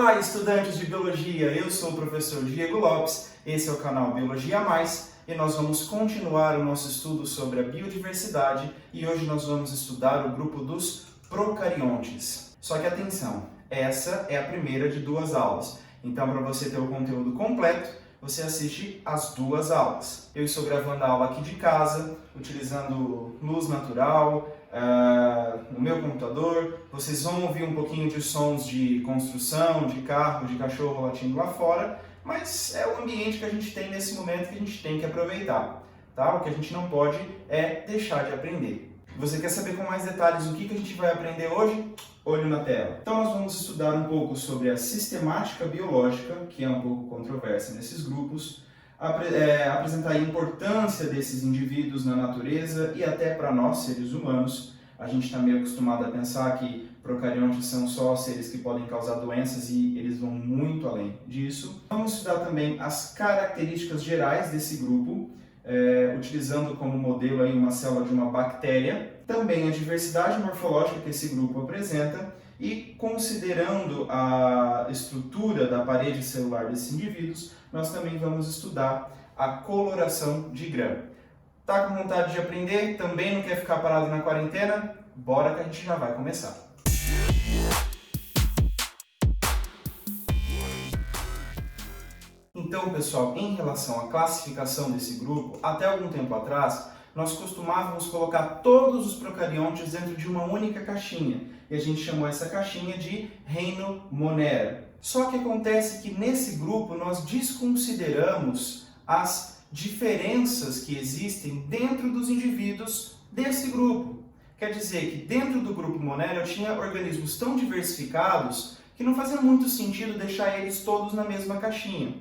Olá, estudantes de Biologia! Eu sou o professor Diego Lopes, esse é o canal Biologia a Mais e nós vamos continuar o nosso estudo sobre a biodiversidade e hoje nós vamos estudar o grupo dos procariontes. Só que atenção, essa é a primeira de duas aulas, então para você ter o conteúdo completo, você assiste as duas aulas. Eu estou gravando a aula aqui de casa, utilizando luz natural, no meu computador. Vocês vão ouvir um pouquinho de sons de construção, de carro, de cachorro latindo lá fora, mas é o ambiente que a gente tem nesse momento que a gente tem que aproveitar, tá? O que a gente não pode é deixar de aprender. Você quer saber com mais detalhes o que a gente vai aprender hoje? Olho na tela. Então nós vamos estudar um pouco sobre a sistemática biológica, que é um pouco controversa nesses grupos, apresentar a importância desses indivíduos na natureza e até para nós, seres humanos. A gente está meio acostumado a pensar que procariontes são só seres que podem causar doenças e eles vão muito além disso. Vamos estudar também as características gerais desse grupo, utilizando como modelo aí uma célula de uma bactéria, também a diversidade morfológica que esse grupo apresenta e considerando a estrutura da parede celular desses indivíduos, nós também vamos estudar a coloração de grã. Tá com vontade de aprender? Também não quer ficar parado na quarentena? Bora que a gente já vai começar! Então, pessoal, em relação à classificação desse grupo, até algum tempo atrás, nós costumávamos colocar todos os procariontes dentro de uma única caixinha, e a gente chamou essa caixinha de reino Monera. Só que acontece que nesse grupo nós desconsideramos as diferenças que existem dentro dos indivíduos desse grupo. Quer dizer que dentro do grupo Monera eu tinha organismos tão diversificados que não fazia muito sentido deixar eles todos na mesma caixinha.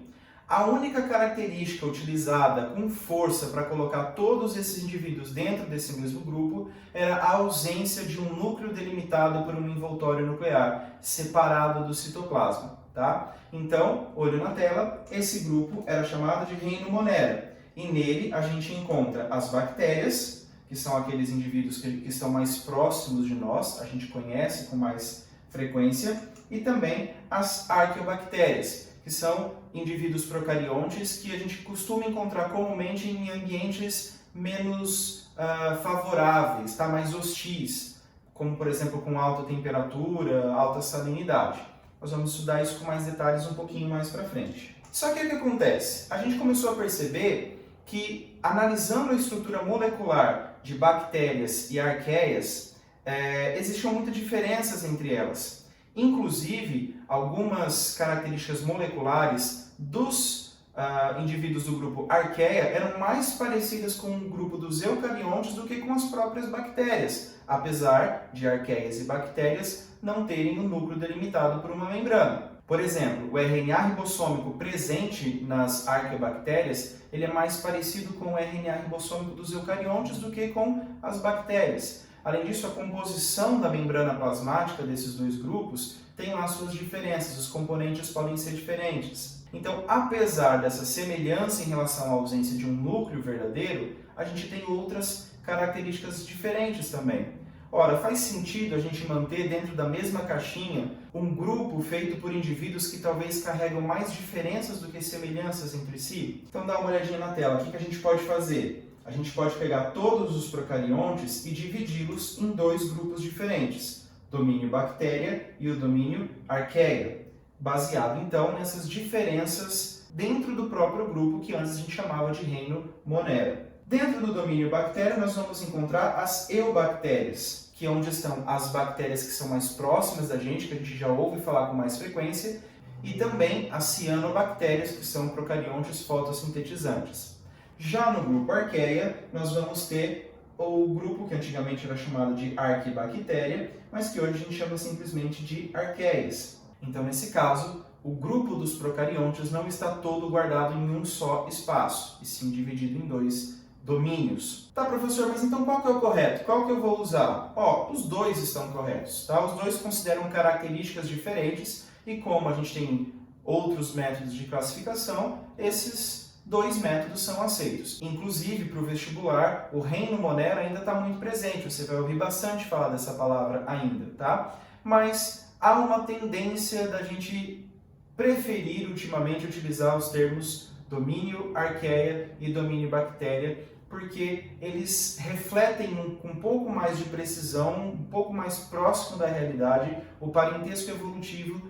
A única característica utilizada com força para colocar todos esses indivíduos dentro desse mesmo grupo era a ausência de um núcleo delimitado por um envoltório nuclear, separado do citoplasma. Tá? Então, olho na tela, esse grupo era chamado de reino Monera. E nele a gente encontra as bactérias, que são aqueles indivíduos que estão mais próximos de nós, a gente conhece com mais frequência, e também as arqueobactérias, que são indivíduos procariontes que a gente costuma encontrar comumente em ambientes menos favoráveis, tá? Mais hostis, como por exemplo com alta temperatura, alta salinidade. Nós vamos estudar isso com mais detalhes um pouquinho mais para frente. Só que o que acontece? A gente começou a perceber que analisando a estrutura molecular de bactérias e arqueias, existiam muitas diferenças entre elas. Inclusive, algumas características moleculares dos indivíduos do grupo Archaea eram mais parecidas com o grupo dos eucariontes do que com as próprias bactérias, apesar de arqueias e bactérias não terem um núcleo delimitado por uma membrana. Por exemplo, o RNA ribossômico presente nas arqueobactérias ele é mais parecido com o RNA ribossômico dos eucariontes do que com as bactérias. Além disso, a composição da membrana plasmática desses dois grupos tem lá suas diferenças, os componentes podem ser diferentes. Então, apesar dessa semelhança em relação à ausência de um núcleo verdadeiro, a gente tem outras características diferentes também. Ora, faz sentido a gente manter dentro da mesma caixinha um grupo feito por indivíduos que talvez carregam mais diferenças do que semelhanças entre si? Então dá uma olhadinha na tela, o que a gente pode fazer? A gente pode pegar todos os procariontes e dividi-los em dois grupos diferentes, domínio bactéria e o domínio arqueia, baseado então nessas diferenças dentro do próprio grupo que antes a gente chamava de reino Monera. Dentro do domínio bactéria nós vamos encontrar as eubactérias, que é onde estão as bactérias que são mais próximas da gente, que a gente já ouve falar com mais frequência, e também as cianobactérias, que são procariontes fotossintetizantes. Já no grupo Archaea, nós vamos ter o grupo que antigamente era chamado de Arquibactéria, mas que hoje a gente chama simplesmente de Arqueias. Então, nesse caso, o grupo dos procariontes não está todo guardado em um só espaço, e sim dividido em dois domínios. Tá, professor, mas então qual que é o correto? Qual que eu vou usar? Os dois estão corretos, tá? Os dois consideram características diferentes, e como a gente tem outros métodos de classificação, esses dois métodos são aceitos. Inclusive, para o vestibular, o reino Monera ainda está muito presente. Você vai ouvir bastante falar dessa palavra ainda, tá? Mas há uma tendência da gente preferir ultimamente utilizar os termos domínio arqueia e domínio bactéria, porque eles refletem com um pouco mais de precisão, um pouco mais próximo da realidade, o parentesco evolutivo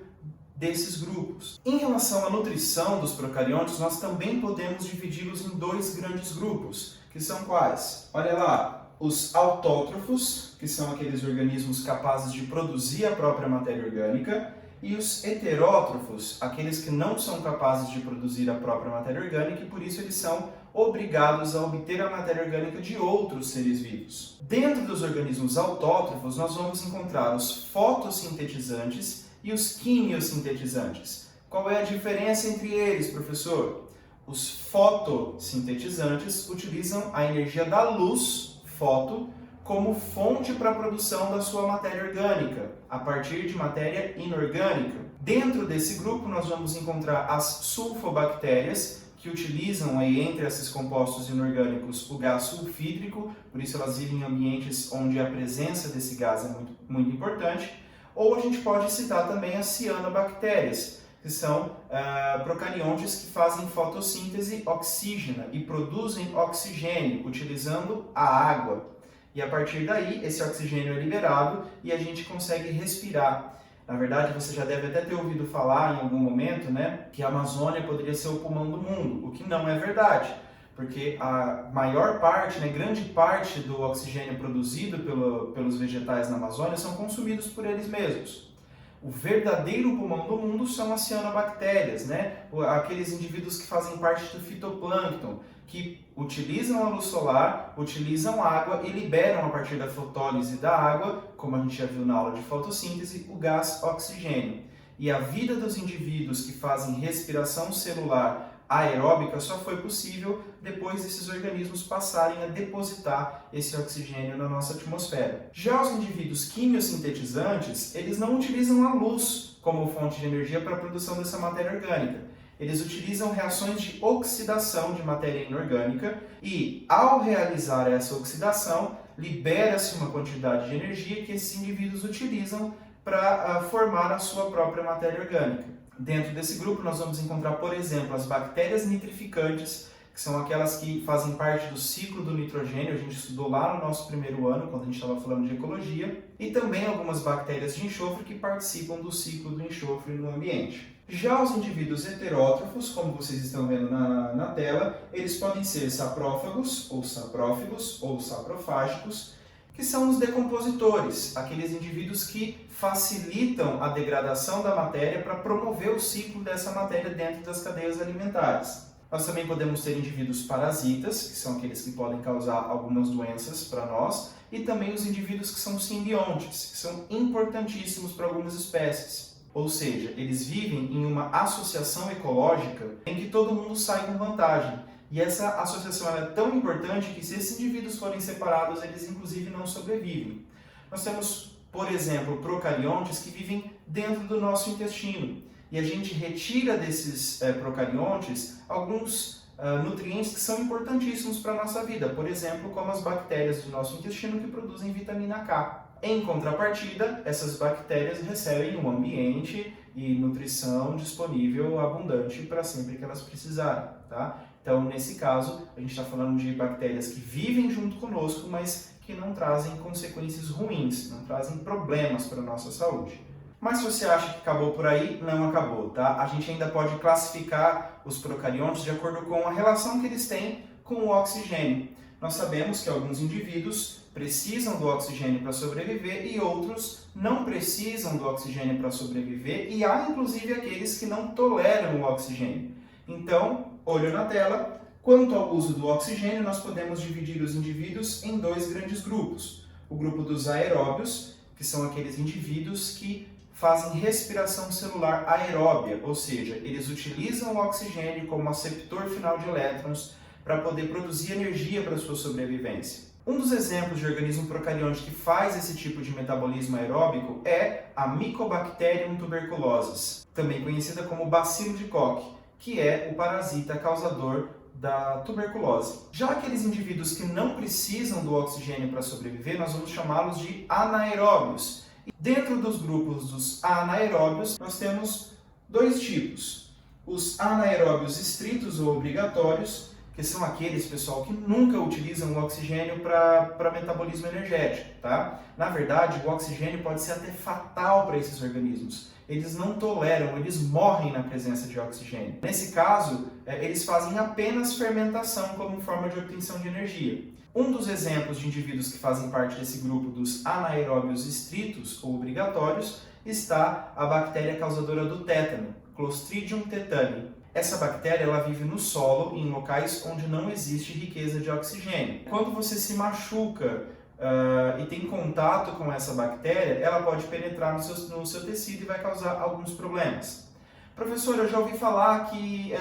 desses grupos. Em relação à nutrição dos procariontes, nós também podemos dividi-los em dois grandes grupos, que são quais? Olha lá, os autótrofos, que são aqueles organismos capazes de produzir a própria matéria orgânica, e os heterótrofos, aqueles que não são capazes de produzir a própria matéria orgânica e por isso eles são obrigados a obter a matéria orgânica de outros seres vivos. Dentro dos organismos autótrofos, nós vamos encontrar os fotossintetizantes e os quimiosintetizantes. Qual é a diferença entre eles, professor? Os fotossintetizantes utilizam a energia da luz, foto, como fonte para a produção da sua matéria orgânica, a partir de matéria inorgânica. Dentro desse grupo, nós vamos encontrar as sulfobactérias, que utilizam aí, entre esses compostos inorgânicos o gás sulfídrico, por isso elas vivem em ambientes onde a presença desse gás é muito importante. Ou a gente pode citar também as cianobactérias, que são procariontes que fazem fotossíntese oxígena e produzem oxigênio utilizando a água. E a partir daí, esse oxigênio é liberado e a gente consegue respirar. Na verdade, você já deve até ter ouvido falar em algum momento, né, que a Amazônia poderia ser o pulmão do mundo, o que não é verdade, porque a maior parte, né, grande parte do oxigênio produzido pelos vegetais na Amazônia são consumidos por eles mesmos. O verdadeiro pulmão do mundo são as cianobactérias, né? Aqueles indivíduos que fazem parte do fitoplâncton, que utilizam a luz solar, utilizam água e liberam a partir da fotólise da água, como a gente já viu na aula de fotossíntese, o gás oxigênio. E a vida dos indivíduos que fazem respiração celular aeróbica só foi possível depois desses organismos passarem a depositar esse oxigênio na nossa atmosfera. Já os indivíduos quimiosintetizantes, eles não utilizam a luz como fonte de energia para a produção dessa matéria orgânica. Eles utilizam reações de oxidação de matéria inorgânica e, ao realizar essa oxidação, libera-se uma quantidade de energia que esses indivíduos utilizam para formar a sua própria matéria orgânica. Dentro desse grupo nós vamos encontrar, por exemplo, as bactérias nitrificantes, que são aquelas que fazem parte do ciclo do nitrogênio, a gente estudou lá no nosso primeiro ano, quando a gente estava falando de ecologia, e também algumas bactérias de enxofre que participam do ciclo do enxofre no ambiente. Já os indivíduos heterótrofos, como vocês estão vendo na tela, eles podem ser saprófagos, ou saprófagos, ou saprofágicos, que são os decompositores, aqueles indivíduos que facilitam a degradação da matéria para promover o ciclo dessa matéria dentro das cadeias alimentares. Nós também podemos ter indivíduos parasitas, que são aqueles que podem causar algumas doenças para nós, e também os indivíduos que são simbiontes, que são importantíssimos para algumas espécies. Ou seja, eles vivem em uma associação ecológica em que todo mundo sai com vantagem. E essa associação é tão importante que se esses indivíduos forem separados, eles inclusive não sobrevivem. Nós temos, por exemplo, procariontes que vivem dentro do nosso intestino. E a gente retira desses procariontes alguns nutrientes que são importantíssimos para a nossa vida. Por exemplo, como as bactérias do nosso intestino que produzem vitamina K. Em contrapartida, essas bactérias recebem um ambiente e nutrição disponível abundante para sempre que elas precisarem, tá? Então, nesse caso, a gente está falando de bactérias que vivem junto conosco, mas que não trazem consequências ruins, não trazem problemas para a nossa saúde. Mas se você acha que acabou por aí, não acabou, tá? A gente ainda pode classificar os procariontes de acordo com a relação que eles têm com o oxigênio. Nós sabemos que alguns indivíduos precisam do oxigênio para sobreviver e outros não precisam do oxigênio para sobreviver, e há inclusive aqueles que não toleram o oxigênio. Então, olho na tela, quanto ao uso do oxigênio, nós podemos dividir os indivíduos em dois grandes grupos. O grupo dos aeróbios, que são aqueles indivíduos que fazem respiração celular aeróbia, ou seja, eles utilizam o oxigênio como aceptor final de elétrons para poder produzir energia para a sua sobrevivência. Um dos exemplos de organismo procarionte que faz esse tipo de metabolismo aeróbico é a Mycobacterium tuberculosis, também conhecida como bacilo de Koch, que é o parasita causador da tuberculose. Já aqueles indivíduos que não precisam do oxigênio para sobreviver, nós vamos chamá-los de anaeróbios. Dentro dos grupos dos anaeróbios, nós temos dois tipos. Os anaeróbios estritos ou obrigatórios, que são aqueles, pessoal, que nunca utilizam o oxigênio para metabolismo energético, tá? Na verdade, o oxigênio pode ser até fatal para esses organismos. Eles não toleram, eles morrem na presença de oxigênio. Nesse caso, eles fazem apenas fermentação como forma de obtenção de energia. Um dos exemplos de indivíduos que fazem parte desse grupo dos anaeróbios estritos ou obrigatórios está a bactéria causadora do tétano, Clostridium tetani. Essa bactéria ela vive no solo, em locais onde não existe riqueza de oxigênio. Quando você se machuca e tem contato com essa bactéria, ela pode penetrar no seu tecido e vai causar alguns problemas. Professor, eu já ouvi falar que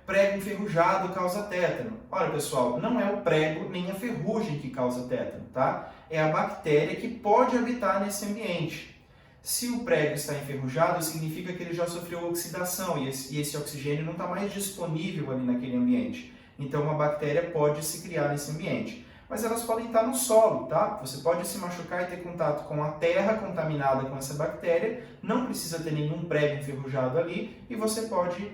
prego enferrujado causa tétano. Olha, pessoal, não é o prego nem a ferrugem que causa tétano, tá? É a bactéria que pode habitar nesse ambiente. Se o prego está enferrujado, significa que ele já sofreu oxidação e esse oxigênio não está mais disponível ali naquele ambiente. Então, uma bactéria pode se criar nesse ambiente. Mas elas podem estar no solo, tá? Você pode se machucar e ter contato com a terra contaminada com essa bactéria, não precisa ter nenhum prego enferrujado ali e você pode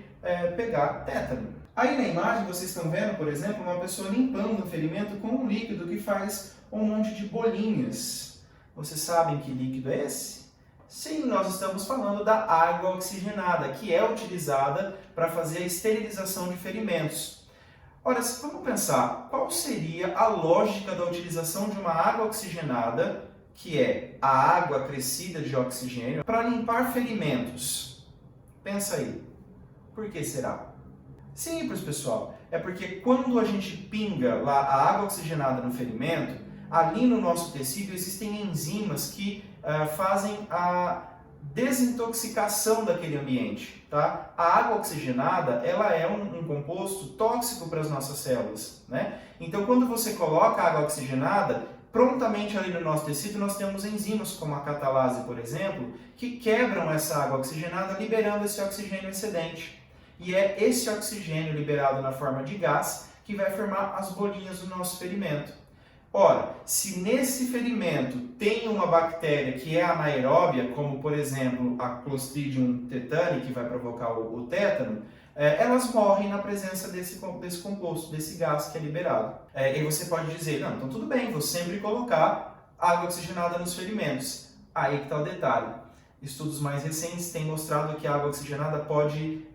pegar tétano. Aí na imagem vocês estão vendo, por exemplo, uma pessoa limpando um ferimento com um líquido que faz um monte de bolinhas. Vocês sabem que líquido é esse? Sim, nós estamos falando da água oxigenada, que é utilizada para fazer a esterilização de ferimentos. Ora, vamos pensar, qual seria a lógica da utilização de uma água oxigenada, que é a água acrescida de oxigênio, para limpar ferimentos? Pensa aí. Por que será? Simples, pessoal. É porque quando a gente pinga lá a água oxigenada no ferimento, ali no nosso tecido existem enzimas que fazem a desintoxicação daquele ambiente, tá? A água oxigenada, ela é um composto tóxico para as nossas células, né? Então, quando você coloca a água oxigenada, prontamente ali no nosso tecido nós temos enzimas como a catalase, por exemplo, que quebram essa água oxigenada, liberando esse oxigênio excedente. E é esse oxigênio liberado na forma de gás que vai formar as bolinhas do nosso ferimento. Ora, se nesse ferimento tem uma bactéria que é anaeróbia, como por exemplo a Clostridium tetani, que vai provocar o tétano, elas morrem na presença desse composto, desse gás que é liberado. E você pode dizer, não, então tudo bem, vou sempre colocar água oxigenada nos ferimentos. Aí que está o detalhe. Estudos mais recentes têm mostrado que a água oxigenada pode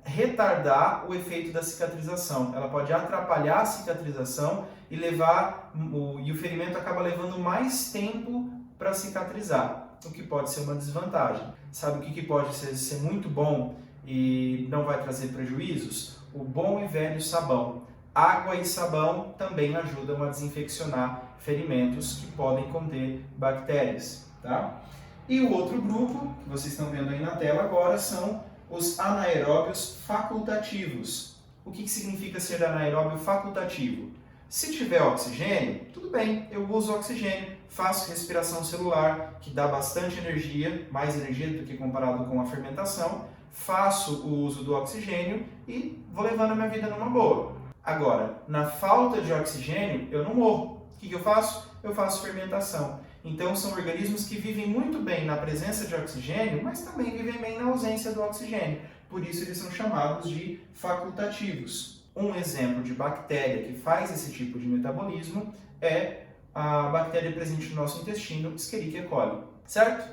retardar o efeito da cicatrização. Ela pode atrapalhar a cicatrização e o ferimento acaba levando mais tempo para cicatrizar, o que pode ser uma desvantagem. Sabe o que pode ser muito bom e não vai trazer prejuízos? O bom e velho sabão. Água e sabão também ajudam a desinfeccionar ferimentos que podem conter bactérias, tá? E o outro grupo, que vocês estão vendo aí na tela agora, são os anaeróbios facultativos. O que significa ser anaeróbio facultativo? Se tiver oxigênio, tudo bem, eu uso oxigênio, faço respiração celular, que dá bastante energia, mais energia do que comparado com a fermentação, faço o uso do oxigênio e vou levando a minha vida numa boa. Agora, na falta de oxigênio, eu não morro. O que eu faço? Eu faço fermentação. Então, são organismos que vivem muito bem na presença de oxigênio, mas também vivem bem na ausência do oxigênio. Por isso, eles são chamados de facultativos. Um exemplo de bactéria que faz esse tipo de metabolismo é a bactéria presente no nosso intestino, Escherichia coli. Certo?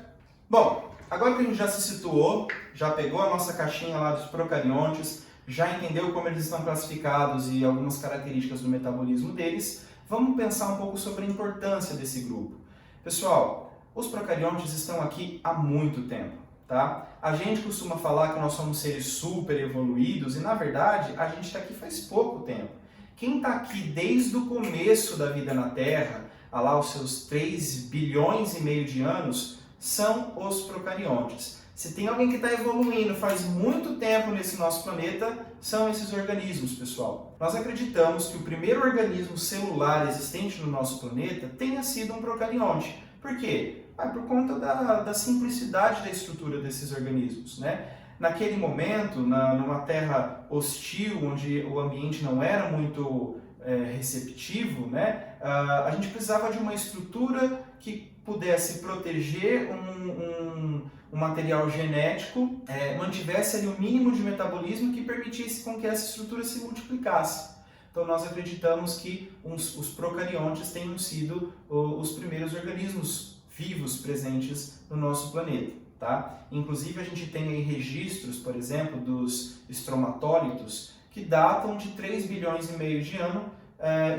Bom, agora que a gente já se situou, já pegou a nossa caixinha lá dos procariontes, já entendeu como eles estão classificados e algumas características do metabolismo deles, vamos pensar um pouco sobre a importância desse grupo. Pessoal, os procariontes estão aqui há muito tempo, tá? A gente costuma falar que nós somos seres super evoluídos e, na verdade, a gente está aqui faz pouco tempo. Quem está aqui desde o começo da vida na Terra, há lá os seus 3 bilhões e meio de anos, são os procariontes. Se tem alguém que está evoluindo faz muito tempo nesse nosso planeta, são esses organismos, pessoal. Nós acreditamos que o primeiro organismo celular existente no nosso planeta tenha sido um procarionte. Por quê? Por conta da simplicidade da estrutura desses organismos, né? Naquele momento, numa terra hostil, onde o ambiente não era muito receptivo, né? A gente precisava de uma estrutura que pudesse proteger um material genético, mantivesse ali o mínimo de metabolismo que permitisse com que essa estrutura se multiplicasse. Então nós acreditamos que os procariontes tenham sido os primeiros organismos vivos presentes no nosso planeta. Tá? Inclusive a gente tem aí registros, por exemplo, dos estromatólitos que datam de 3 bilhões e meio de anos,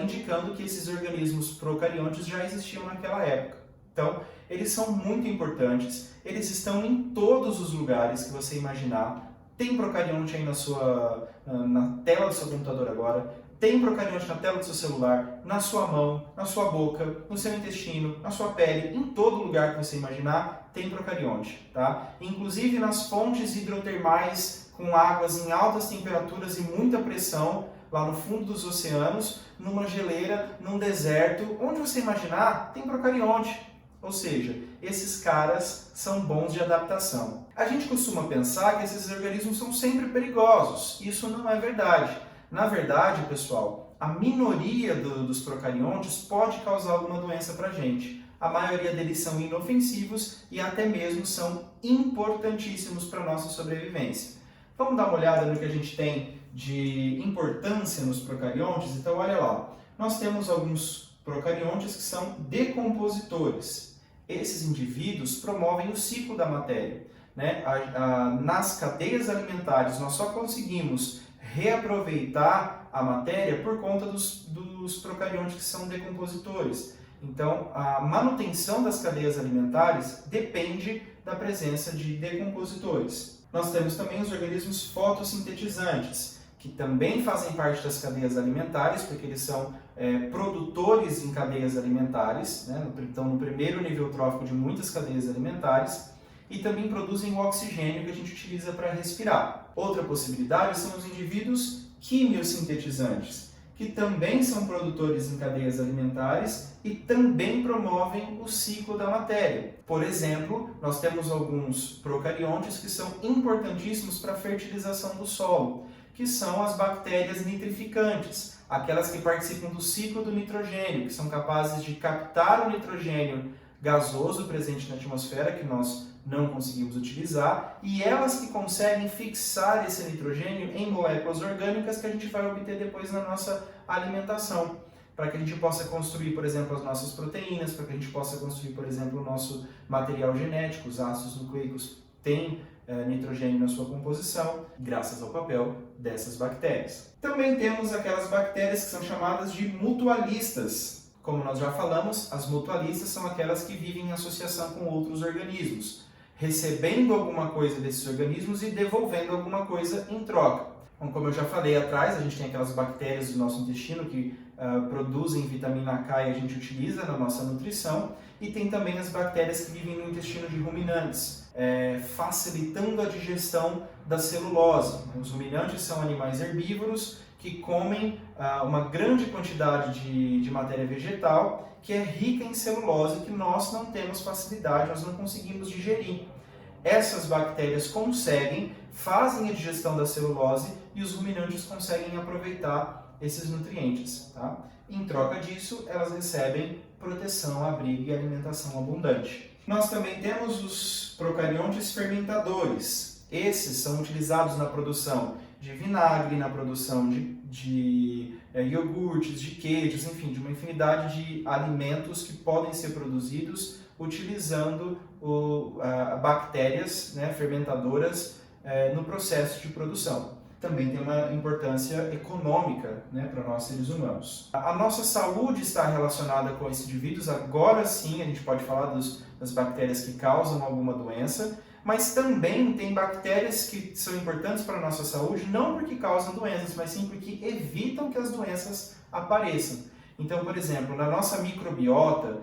indicando que esses organismos procariontes já existiam naquela época. Então, eles são muito importantes, eles estão em todos os lugares que você imaginar. Tem procarionte aí na tela do seu computador agora, tem procarionte na tela do seu celular, na sua mão, na sua boca, no seu intestino, na sua pele, em todo lugar que você imaginar, tem procarionte, tá? Inclusive nas fontes hidrotermais com águas em altas temperaturas e muita pressão, lá no fundo dos oceanos, numa geleira, num deserto, onde você imaginar, tem procarionte. Ou seja, esses caras são bons de adaptação. A gente costuma pensar que esses organismos são sempre perigosos. Isso não é verdade. Na verdade, pessoal, a minoria dos procariontes pode causar alguma doença para a gente. A maioria deles são inofensivos e até mesmo são importantíssimos para a nossa sobrevivência. Vamos dar uma olhada no que a gente tem de importância nos procariontes? Então, olha lá. Nós temos alguns procariontes que são decompositores. Esses indivíduos promovem o ciclo da matéria, né? Nas cadeias alimentares, nós só conseguimos reaproveitar a matéria por conta dos procariontes que são decompositores. Então, a manutenção das cadeias alimentares depende da presença de decompositores. Nós temos também os organismos fotossintetizantes, que também fazem parte das cadeias alimentares, porque eles são produtores em cadeias alimentares, né? Então, no primeiro nível trófico de muitas cadeias alimentares, e também produzem o oxigênio que a gente utiliza para respirar. Outra possibilidade são os indivíduos quimiosintetizantes, que também são produtores em cadeias alimentares e também promovem o ciclo da matéria. Por exemplo, nós temos alguns procariontes que são importantíssimos para a fertilização do solo, que são as bactérias nitrificantes, aquelas que participam do ciclo do nitrogênio, que são capazes de captar o nitrogênio gasoso presente na atmosfera, que nós não conseguimos utilizar, e elas que conseguem fixar esse nitrogênio em moléculas orgânicas que a gente vai obter depois na nossa alimentação, para que a gente possa construir, por exemplo, as nossas proteínas, para que a gente possa construir, por exemplo, o nosso material genético. Os ácidos nucleicos têm nitrogênio na sua composição, graças ao papel dessas bactérias. Também temos aquelas bactérias que são chamadas de mutualistas. Como nós já falamos, as mutualistas são aquelas que vivem em associação com outros organismos, recebendo alguma coisa desses organismos e devolvendo alguma coisa em troca. Então, como eu já falei atrás, a gente tem aquelas bactérias do nosso intestino que produzem vitamina K e a gente utiliza na nossa nutrição, e tem também as bactérias que vivem no intestino de ruminantes, facilitando a digestão da celulose. Os ruminantes são animais herbívoros que comem uma grande quantidade de matéria vegetal que é rica em celulose, que nós não temos facilidade, nós não conseguimos digerir. Essas bactérias fazem a digestão da celulose e os ruminantes conseguem aproveitar esses nutrientes. Tá? Em troca disso, elas recebem proteção, abrigo e alimentação abundante. Nós também temos os procariontes fermentadores. Esses são utilizados na produção de vinagre, na produção de iogurtes, de queijos, enfim, de uma infinidade de alimentos que podem ser produzidos utilizando bactérias, né, fermentadoras no processo de produção. Também tem uma importância econômica, né, para nós seres humanos. A nossa saúde está relacionada com esses indivíduos. Agora sim a gente pode falar das bactérias que causam alguma doença, mas também tem bactérias que são importantes para a nossa saúde, não porque causam doenças, mas sim porque evitam que as doenças apareçam. Então, por exemplo, na nossa microbiota,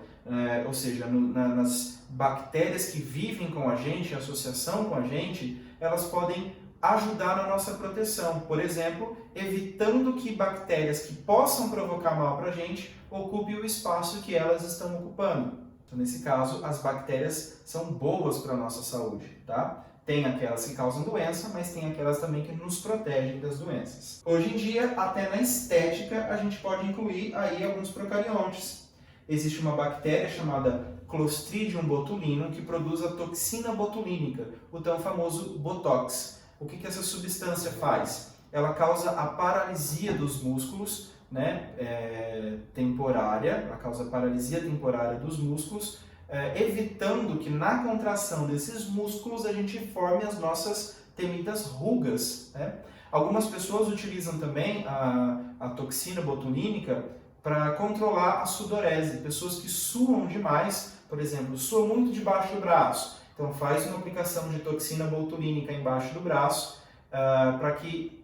ou seja, nas bactérias que vivem com a gente, em associação com a gente, elas podem ajudar na nossa proteção. Por exemplo, evitando que bactérias que possam provocar mal para a gente ocupem o espaço que elas estão ocupando. Então, nesse caso, as bactérias são boas para a nossa saúde, tá? Tem aquelas que causam doença, mas tem aquelas também que nos protegem das doenças. Hoje em dia, até na estética, a gente pode incluir aí alguns procariontes. Existe uma bactéria chamada Clostridium botulinum, que produz a toxina botulínica, o tão famoso Botox. O que essa substância faz? Ela causa a paralisia dos músculos, né, temporária, ela causa a paralisia temporária dos músculos, evitando que na contração desses músculos a gente forme as nossas temidas rugas, né? Algumas pessoas utilizam também a toxina botulínica para controlar a sudorese. Pessoas que suam demais, por exemplo, suam muito debaixo do braço. Então faz uma aplicação de toxina botulínica embaixo do braço para que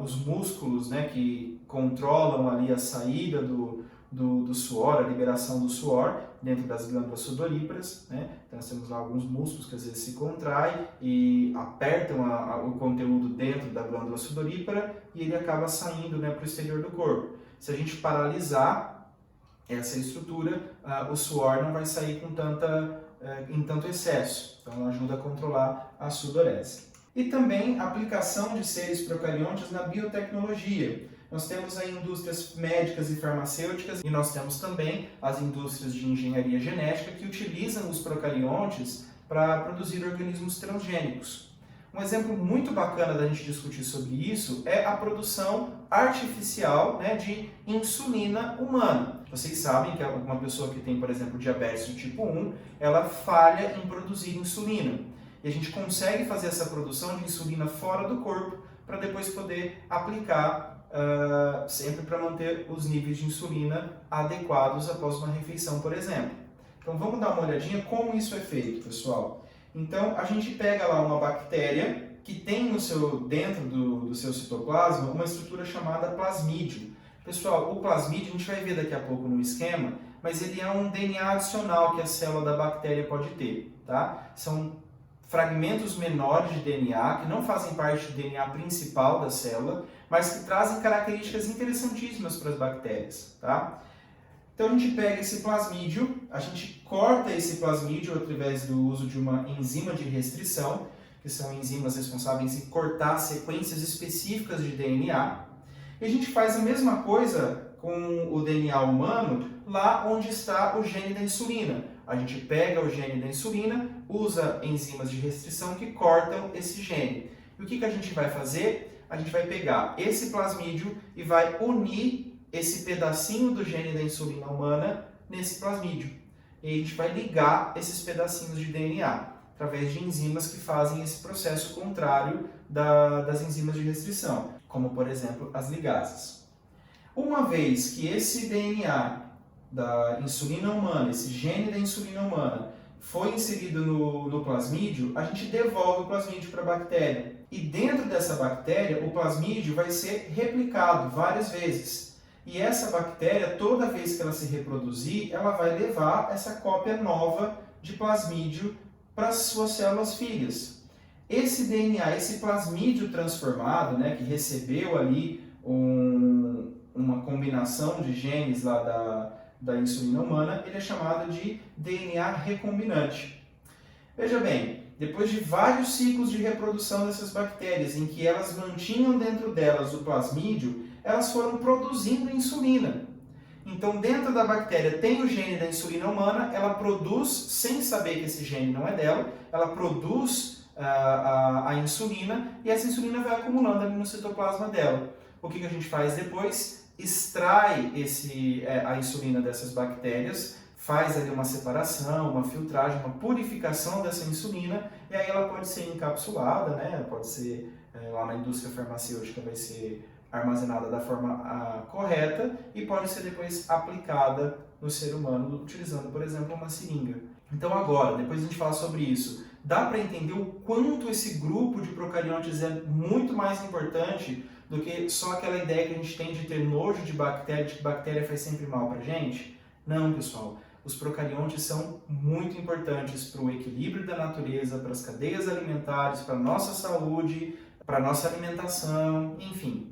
os músculos, né, que controlam ali a saída do suor, a liberação do suor dentro das glândulas sudoríparas, né? Então nós temos lá alguns músculos que às vezes se contraem e apertam o conteúdo dentro da glândula sudorípara e ele acaba saindo, né, para o exterior do corpo. Se a gente paralisar essa estrutura, o suor não vai sair em tanto excesso, então ela ajuda a controlar a sudorese. E também a aplicação de seres procariontes na biotecnologia. Nós temos aí indústrias médicas e farmacêuticas e nós temos também as indústrias de engenharia genética que utilizam os procariontes para produzir organismos transgênicos. Um exemplo muito bacana da gente discutir sobre isso é a produção artificial, né, de insulina humana. Vocês sabem que uma pessoa que tem, por exemplo, diabetes do tipo 1, ela falha em produzir insulina. E a gente consegue fazer essa produção de insulina fora do corpo para depois poder aplicar sempre para manter os níveis de insulina adequados após uma refeição, por exemplo. Então vamos dar uma olhadinha como isso é feito, pessoal. Então a gente pega lá uma bactéria que tem dentro do seu citoplasma uma estrutura chamada plasmídio. Pessoal, o plasmídio a gente vai ver daqui a pouco no esquema, mas ele é um DNA adicional que a célula da bactéria pode ter, tá? São fragmentos menores de DNA que não fazem parte do DNA principal da célula, mas que trazem características interessantíssimas para as bactérias, tá? Então a gente pega esse plasmídio, a gente corta esse plasmídio através do uso de uma enzima de restrição, que são enzimas responsáveis em cortar sequências específicas de DNA, e a gente faz a mesma coisa com o DNA humano lá onde está o gene da insulina. A gente pega o gene da insulina, usa enzimas de restrição que cortam esse gene. E o que a gente vai fazer? A gente vai pegar esse plasmídio e vai unir esse pedacinho do gene da insulina humana nesse plasmídio. E a gente vai ligar esses pedacinhos de DNA através de enzimas que fazem esse processo contrário das enzimas de restrição, como por exemplo as ligases. Uma vez que esse DNA da insulina humana, esse gene da insulina humana, foi inserido no plasmídio, a gente devolve o plasmídio para a bactéria. E dentro dessa bactéria, o plasmídio vai ser replicado várias vezes. E essa bactéria, toda vez que ela se reproduzir, ela vai levar essa cópia nova de plasmídio para as suas células filhas. Esse DNA, esse plasmídio transformado, né, que recebeu ali uma combinação de genes lá da insulina humana, ele é chamado de DNA recombinante. Veja bem, depois de vários ciclos de reprodução dessas bactérias, em que elas mantinham dentro delas o plasmídio, elas foram produzindo insulina. Então, dentro da bactéria tem o gene da insulina humana, ela produz, sem saber que esse gene não é dela, ela produz a insulina e essa insulina vai acumulando ali no citoplasma dela. O que a gente faz depois? Extrai a insulina dessas bactérias, faz ali uma separação, uma filtragem, uma purificação dessa insulina e aí ela pode ser encapsulada, né? Pode ser lá na indústria farmacêutica, vai ser armazenada da forma correta e pode ser depois aplicada no ser humano, utilizando, por exemplo, uma seringa. Então agora, depois de a gente falar sobre isso, dá para entender o quanto esse grupo de procariontes é muito mais importante do que só aquela ideia que a gente tem de ter nojo de bactéria, de que bactéria faz sempre mal para a gente? Não, pessoal. Os procariontes são muito importantes para o equilíbrio da natureza, para as cadeias alimentares, para a nossa saúde, para a nossa alimentação, enfim.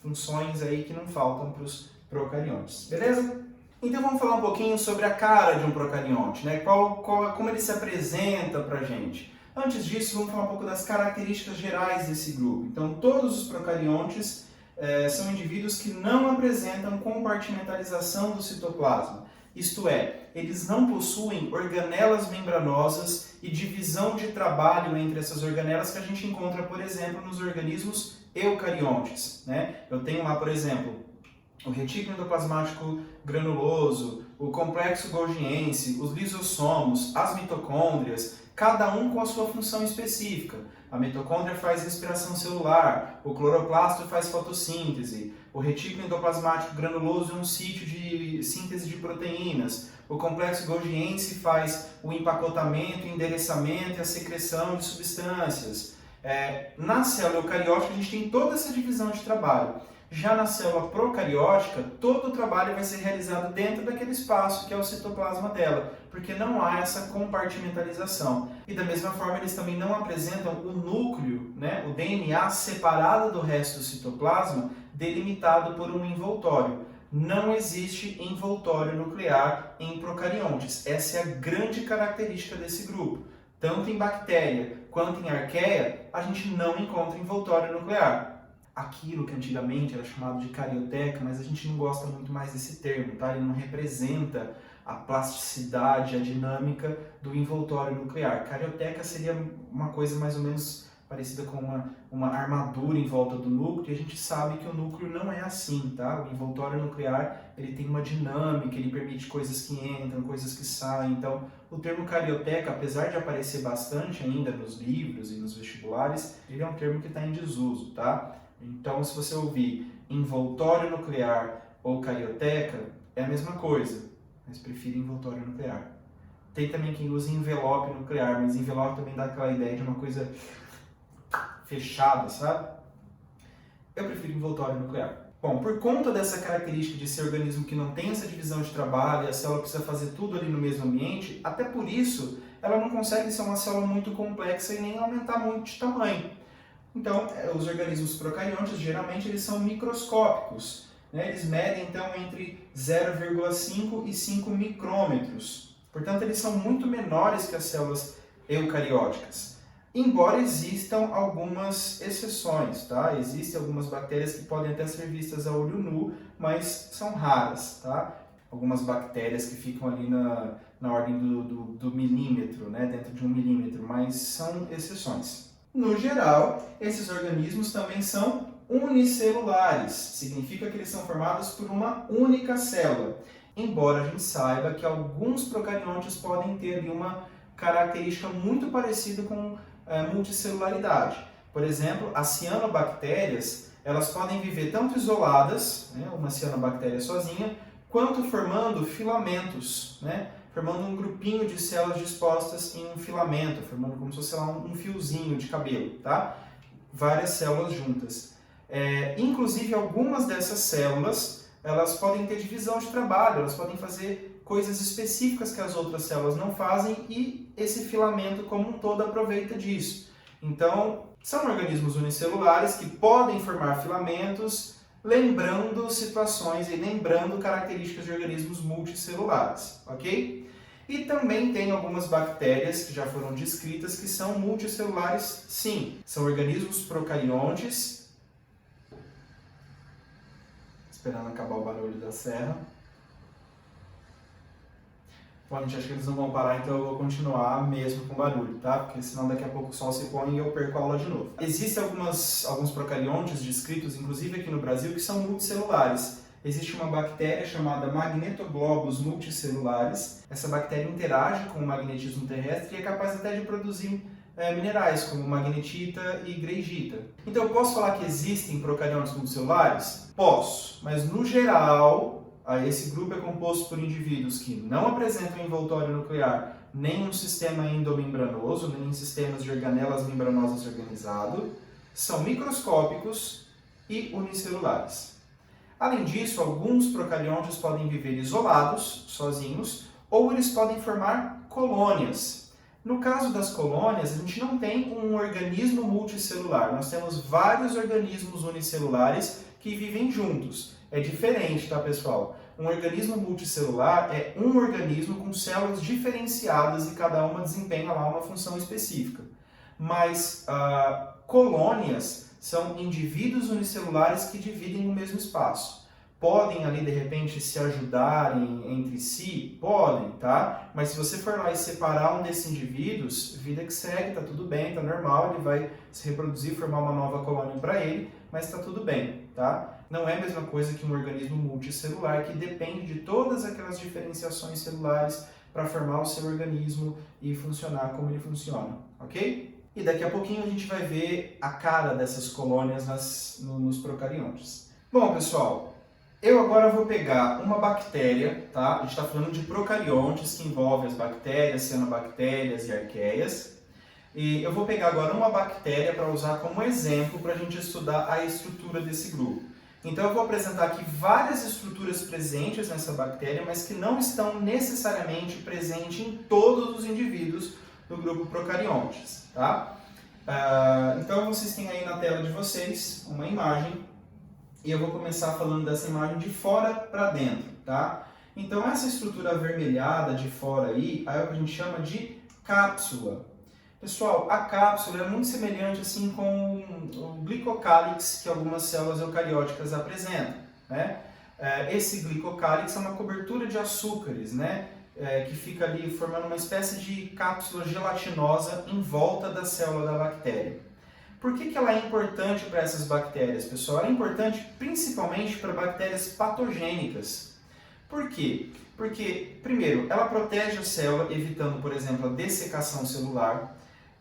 Funções aí que não faltam para os procariontes, beleza? Então vamos falar um pouquinho sobre a cara de um procarionte, né? Como ele se apresenta para a gente. Antes disso, vamos falar um pouco das características gerais desse grupo. Então, todos os procariontes são indivíduos que não apresentam compartimentalização do citoplasma. Isto é, eles não possuem organelas membranosas e divisão de trabalho entre essas organelas que a gente encontra, por exemplo, nos organismos eucariontes, né? Eu tenho lá, por exemplo, o retículo endoplasmático granuloso, o complexo golgiense, os lisossomos, as mitocôndrias, cada um com a sua função específica. A mitocôndria faz respiração celular, o cloroplasto faz fotossíntese, o retículo endoplasmático granuloso é um sítio de síntese de proteínas, o complexo golgiense faz o empacotamento, endereçamento e a secreção de substâncias. Na célula eucariótica a gente tem toda essa divisão de trabalho. Já na célula procariótica, todo o trabalho vai ser realizado dentro daquele espaço que é o citoplasma dela, porque não há essa compartimentalização. E da mesma forma, eles também não apresentam o núcleo, né, o DNA separado do resto do citoplasma, delimitado por um envoltório. Não existe envoltório nuclear em procariontes. Essa é a grande característica desse grupo. Tanto em bactéria quanto em arqueia, a gente não encontra envoltório nuclear. Aquilo que antigamente era chamado de carioteca, mas a gente não gosta muito mais desse termo, tá? Ele não representa a plasticidade, a dinâmica do envoltório nuclear. Carioteca seria uma coisa mais ou menos parecida com uma armadura em volta do núcleo, e a gente sabe que o núcleo não é assim, tá? O envoltório nuclear, ele tem uma dinâmica, ele permite coisas que entram, coisas que saem. Então, o termo carioteca, apesar de aparecer bastante ainda nos livros e nos vestibulares, ele é um termo que está em desuso, tá? Então, se você ouvir envoltório nuclear ou carioteca, é a mesma coisa, mas prefiro envoltório nuclear. Tem também quem usa envelope nuclear, mas envelope também dá aquela ideia de uma coisa fechada, sabe? Eu prefiro envoltório nuclear. Bom, por conta dessa característica de ser organismo que não tem essa divisão de trabalho e a célula precisa fazer tudo ali no mesmo ambiente, até por isso ela não consegue ser uma célula muito complexa e nem aumentar muito de tamanho. Então, os organismos procariontes, geralmente, eles são microscópicos, né? Eles medem, então, entre 0,5 e 5 micrômetros. Portanto, eles são muito menores que as células eucarióticas. Embora existam algumas exceções, tá? Existem algumas bactérias que podem até ser vistas a olho nu, mas são raras, tá? Algumas bactérias que ficam ali na ordem do milímetro, né? Dentro de 1 milímetro, mas são exceções. No geral, esses organismos também são unicelulares, significa que eles são formados por uma única célula, embora a gente saiba que alguns procariontes podem ter ali uma característica muito parecida com multicelularidade. Por exemplo, as cianobactérias, elas podem viver tanto isoladas, né, uma cianobactéria sozinha, quanto formando filamentos, né? Formando um grupinho de células dispostas em um filamento, formando como se fosse lá, um fiozinho de cabelo, tá? Várias células juntas. Inclusive, algumas dessas células, elas podem ter divisão de trabalho, elas podem fazer coisas específicas que as outras células não fazem e esse filamento como um todo aproveita disso. Então, são organismos unicelulares que podem formar filamentos, lembrando situações e lembrando características de organismos multicelulares, ok? E também tem algumas bactérias que já foram descritas que são multicelulares, sim. São organismos procariontes. Esperando acabar o barulho da serra. Bom, gente, acho que eles não vão parar, então eu vou continuar mesmo com barulho, tá? Porque senão daqui a pouco o sol se põe e eu perco a aula de novo. Existem alguns procariontes descritos, inclusive aqui no Brasil, que são multicelulares. Existe uma bactéria chamada Magnetoglobus multicelulares. Essa bactéria interage com o magnetismo terrestre e é capaz até de produzir minerais, como magnetita e greigita. Então eu posso falar que existem procariontes multicelulares? Posso, mas no geral, esse grupo é composto por indivíduos que não apresentam envoltório nuclear, nem um sistema endomembranoso, nem sistemas de organelas membranosas organizado, são microscópicos e unicelulares. Além disso, alguns procariontes podem viver isolados, sozinhos, ou eles podem formar colônias. No caso das colônias, a gente não tem um organismo multicelular, nós temos vários organismos unicelulares que vivem juntos. É diferente, tá, pessoal? Um organismo multicelular é um organismo com células diferenciadas e cada uma desempenha lá uma função específica. Mas colônias são indivíduos unicelulares que dividem o mesmo espaço. podem ali de repente se ajudarem entre si? Podem, tá? Mas se você for lá e separar um desses indivíduos, vida que segue, tá tudo bem, tá normal, ele vai se reproduzir, formar uma nova colônia para ele, mas tá tudo bem, tá? Não é a mesma coisa que um organismo multicelular que depende de todas aquelas diferenciações celulares para formar o seu organismo e funcionar como ele funciona, ok? E daqui a pouquinho a gente vai ver a cara dessas colônias nos procariontes. Bom, pessoal, eu agora vou pegar uma bactéria, tá? A gente está falando de procariontes, que envolve as bactérias, cianobactérias e arqueias. E eu vou pegar agora uma bactéria para usar como exemplo para a gente estudar a estrutura desse grupo. Então eu vou apresentar aqui várias estruturas presentes nessa bactéria, mas que não estão necessariamente presentes em todos os indivíduos do grupo procariontes, tá? Então vocês têm aí na tela de vocês uma imagem e eu vou começar falando dessa imagem de fora para dentro, tá? Então essa estrutura avermelhada de fora aí é o que a gente chama de cápsula. Pessoal, a cápsula é muito semelhante assim com o glicocálix que algumas células eucarióticas apresentam, né? Esse glicocálix é uma cobertura de açúcares, né? Que fica ali formando uma espécie de cápsula gelatinosa em volta da célula da bactéria. Por que ela é importante para essas bactérias, pessoal? Ela é importante principalmente para bactérias patogênicas. Por quê? Porque, primeiro, ela protege a célula, evitando, por exemplo, a dessecação celular.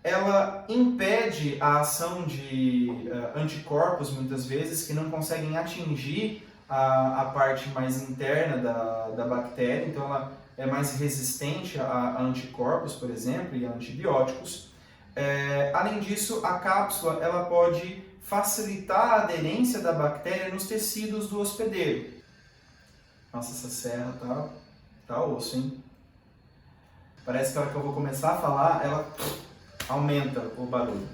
Ela impede a ação de anticorpos, muitas vezes, que não conseguem atingir a parte mais interna da bactéria. Então, ela é mais resistente a anticorpos, por exemplo, e a antibióticos. Além disso, a cápsula ela pode facilitar a aderência da bactéria nos tecidos do hospedeiro. Nossa, essa serra tá osso, hein? Parece que a hora que eu vou começar a falar, ela aumenta o barulho.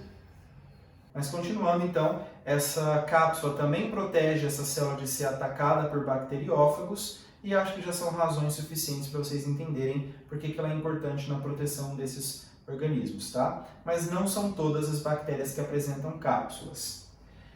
Mas continuando então, essa cápsula também protege essa célula de ser atacada por bacteriófagos e acho que já são razões suficientes para vocês entenderem por que ela é importante na proteção desses organismos, tá? Mas não são todas as bactérias que apresentam cápsulas.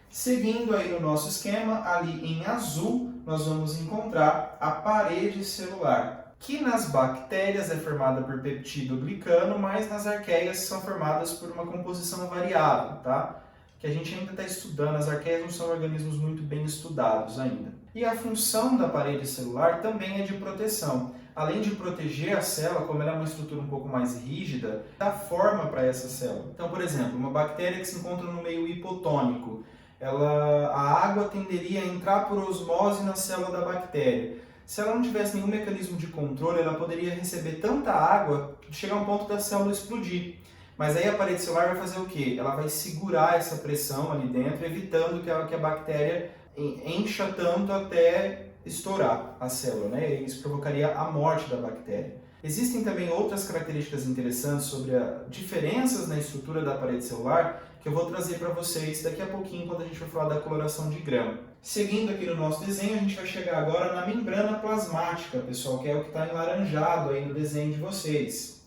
Seguindo aí no nosso esquema, ali em azul, nós vamos encontrar a parede celular, que nas bactérias é formada por peptidoglicano, mas nas arqueias são formadas por uma composição variável, tá? Que a gente ainda está estudando, as arqueias não são organismos muito bem estudados ainda. E a função da parede celular também é de proteção. Além de proteger a célula, como ela é uma estrutura um pouco mais rígida, dá forma para essa célula. Então, por exemplo, uma bactéria que se encontra no meio hipotônico, a água tenderia a entrar por osmose na célula da bactéria. Se ela não tivesse nenhum mecanismo de controle, ela poderia receber tanta água que chegar a um ponto da célula explodir. Mas aí a parede celular vai fazer o quê? Ela vai segurar essa pressão ali dentro, evitando que a bactéria encha tanto até estourar a célula, né? E isso provocaria a morte da bactéria. Existem também outras características interessantes sobre as diferenças na estrutura da parede celular que eu vou trazer para vocês daqui a pouquinho quando a gente for falar da coloração de grama. Seguindo aqui no nosso desenho, a gente vai chegar agora na membrana plasmática, pessoal, que é o que está enlaranjado aí no desenho de vocês.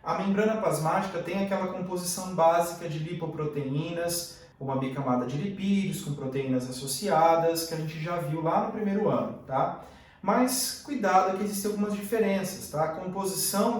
A membrana plasmática tem aquela composição básica de lipoproteínas, uma bicamada de lipídios com proteínas associadas, que a gente já viu lá no primeiro ano, tá? Mas cuidado que existem algumas diferenças, tá? A composição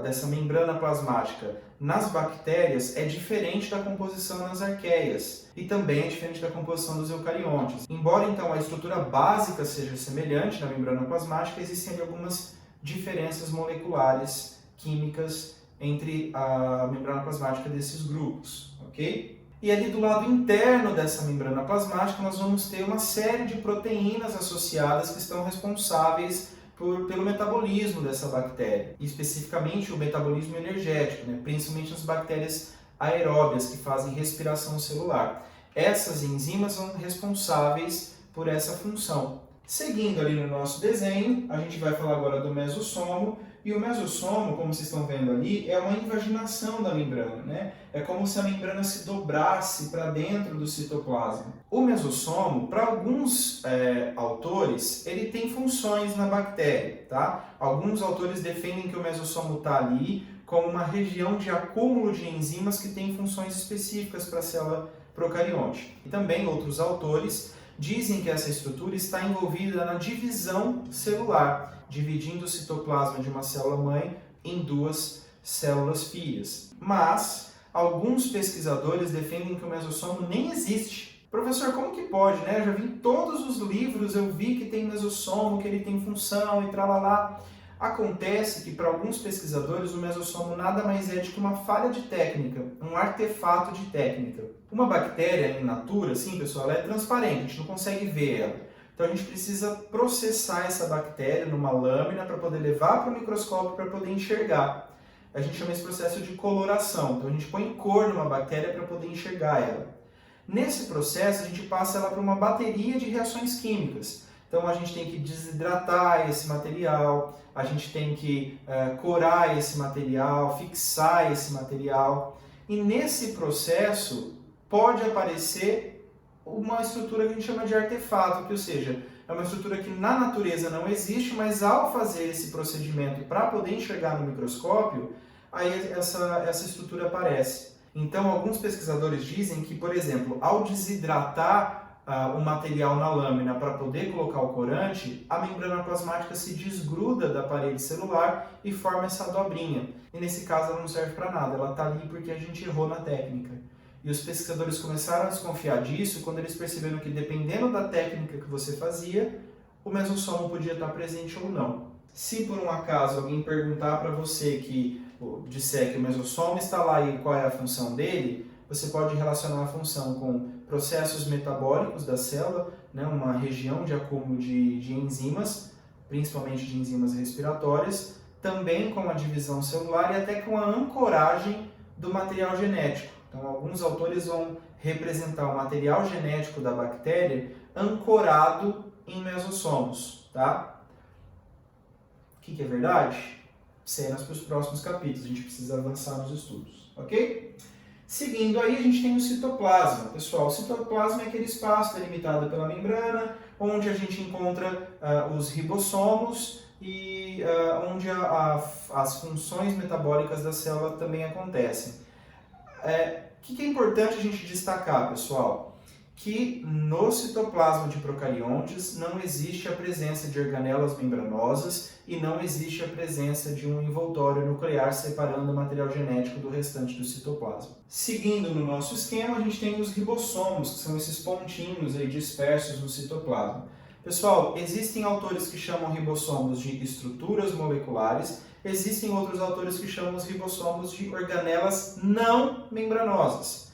dessa membrana plasmática nas bactérias é diferente da composição nas arqueias e também é diferente da composição dos eucariontes. Embora então a estrutura básica seja semelhante na membrana plasmática, existem algumas diferenças moleculares, químicas entre a membrana plasmática desses grupos, ok? E ali do lado interno dessa membrana plasmática nós vamos ter uma série de proteínas associadas que estão responsáveis pelo metabolismo dessa bactéria, e especificamente o metabolismo energético, né? Principalmente as bactérias aeróbias que fazem respiração celular. Essas enzimas são responsáveis por essa função. Seguindo ali no nosso desenho, a gente vai falar agora do mesossomo, e o mesossomo, como vocês estão vendo ali, é uma invaginação da membrana, né? É como se a membrana se dobrasse para dentro do citoplasma. O mesossomo, para alguns autores, ele tem funções na bactéria, tá? Alguns autores defendem que o mesossomo está ali como uma região de acúmulo de enzimas que tem funções específicas para a célula procarionte. E também outros autores dizem que essa estrutura está envolvida na divisão celular, dividindo o citoplasma de uma célula-mãe em duas células filhas. Mas alguns pesquisadores defendem que o mesossomo nem existe. Professor, como que pode, né? Eu já vi em todos os livros, eu vi que tem mesossomo, que ele tem função e tralalá. Acontece que para alguns pesquisadores o mesossomo nada mais é do que uma falha de técnica, um artefato de técnica. Uma bactéria in natura, assim, pessoal, ela é transparente, a gente não consegue ver ela. Então a gente precisa processar essa bactéria numa lâmina para poder levar para o microscópio para poder enxergar. A gente chama esse processo de coloração. Então a gente põe cor numa bactéria para poder enxergar ela. Nesse processo a gente passa ela para uma bateria de reações químicas. Então a gente tem que desidratar esse material, a gente tem que corar esse material, fixar esse material. E nesse processo pode aparecer uma estrutura que a gente chama de artefato, que, ou seja, é uma estrutura que na natureza não existe, mas ao fazer esse procedimento para poder enxergar no microscópio, aí essa estrutura aparece. Então, alguns pesquisadores dizem que, por exemplo, ao desidratar o material na lâmina para poder colocar o corante, a membrana plasmática se desgruda da parede celular e forma essa dobrinha. E nesse caso ela não serve para nada, ela está ali porque a gente errou na técnica. E os pesquisadores começaram a desconfiar disso quando eles perceberam que, dependendo da técnica que você fazia, o mesossomo podia estar presente ou não. Se por um acaso alguém perguntar para você disser que o mesossomo está lá e qual é a função dele, você pode relacionar a função com processos metabólicos da célula, né, uma região de acúmulo de enzimas, principalmente de enzimas respiratórias, também com a divisão celular e até com a ancoragem do material genético. Então, alguns autores vão representar o material genético da bactéria ancorado em mesossomos, tá? O que é verdade? Cenas para os próximos capítulos, a gente precisa avançar nos estudos, ok? Seguindo aí, a gente tem o citoplasma. Pessoal, o citoplasma é aquele espaço delimitado pela membrana, onde a gente encontra os ribossomos e onde as funções metabólicas da célula também acontecem. O que é importante a gente destacar, pessoal? Que no citoplasma de procariontes não existe a presença de organelas membranosas e não existe a presença de um envoltório nuclear separando o material genético do restante do citoplasma. Seguindo no nosso esquema, a gente tem os ribossomos, que são esses pontinhos aí dispersos no citoplasma. Pessoal, existem autores que chamam ribossomos de estruturas moleculares, existem outros autores que chamam os ribossomos de organelas não membranosas.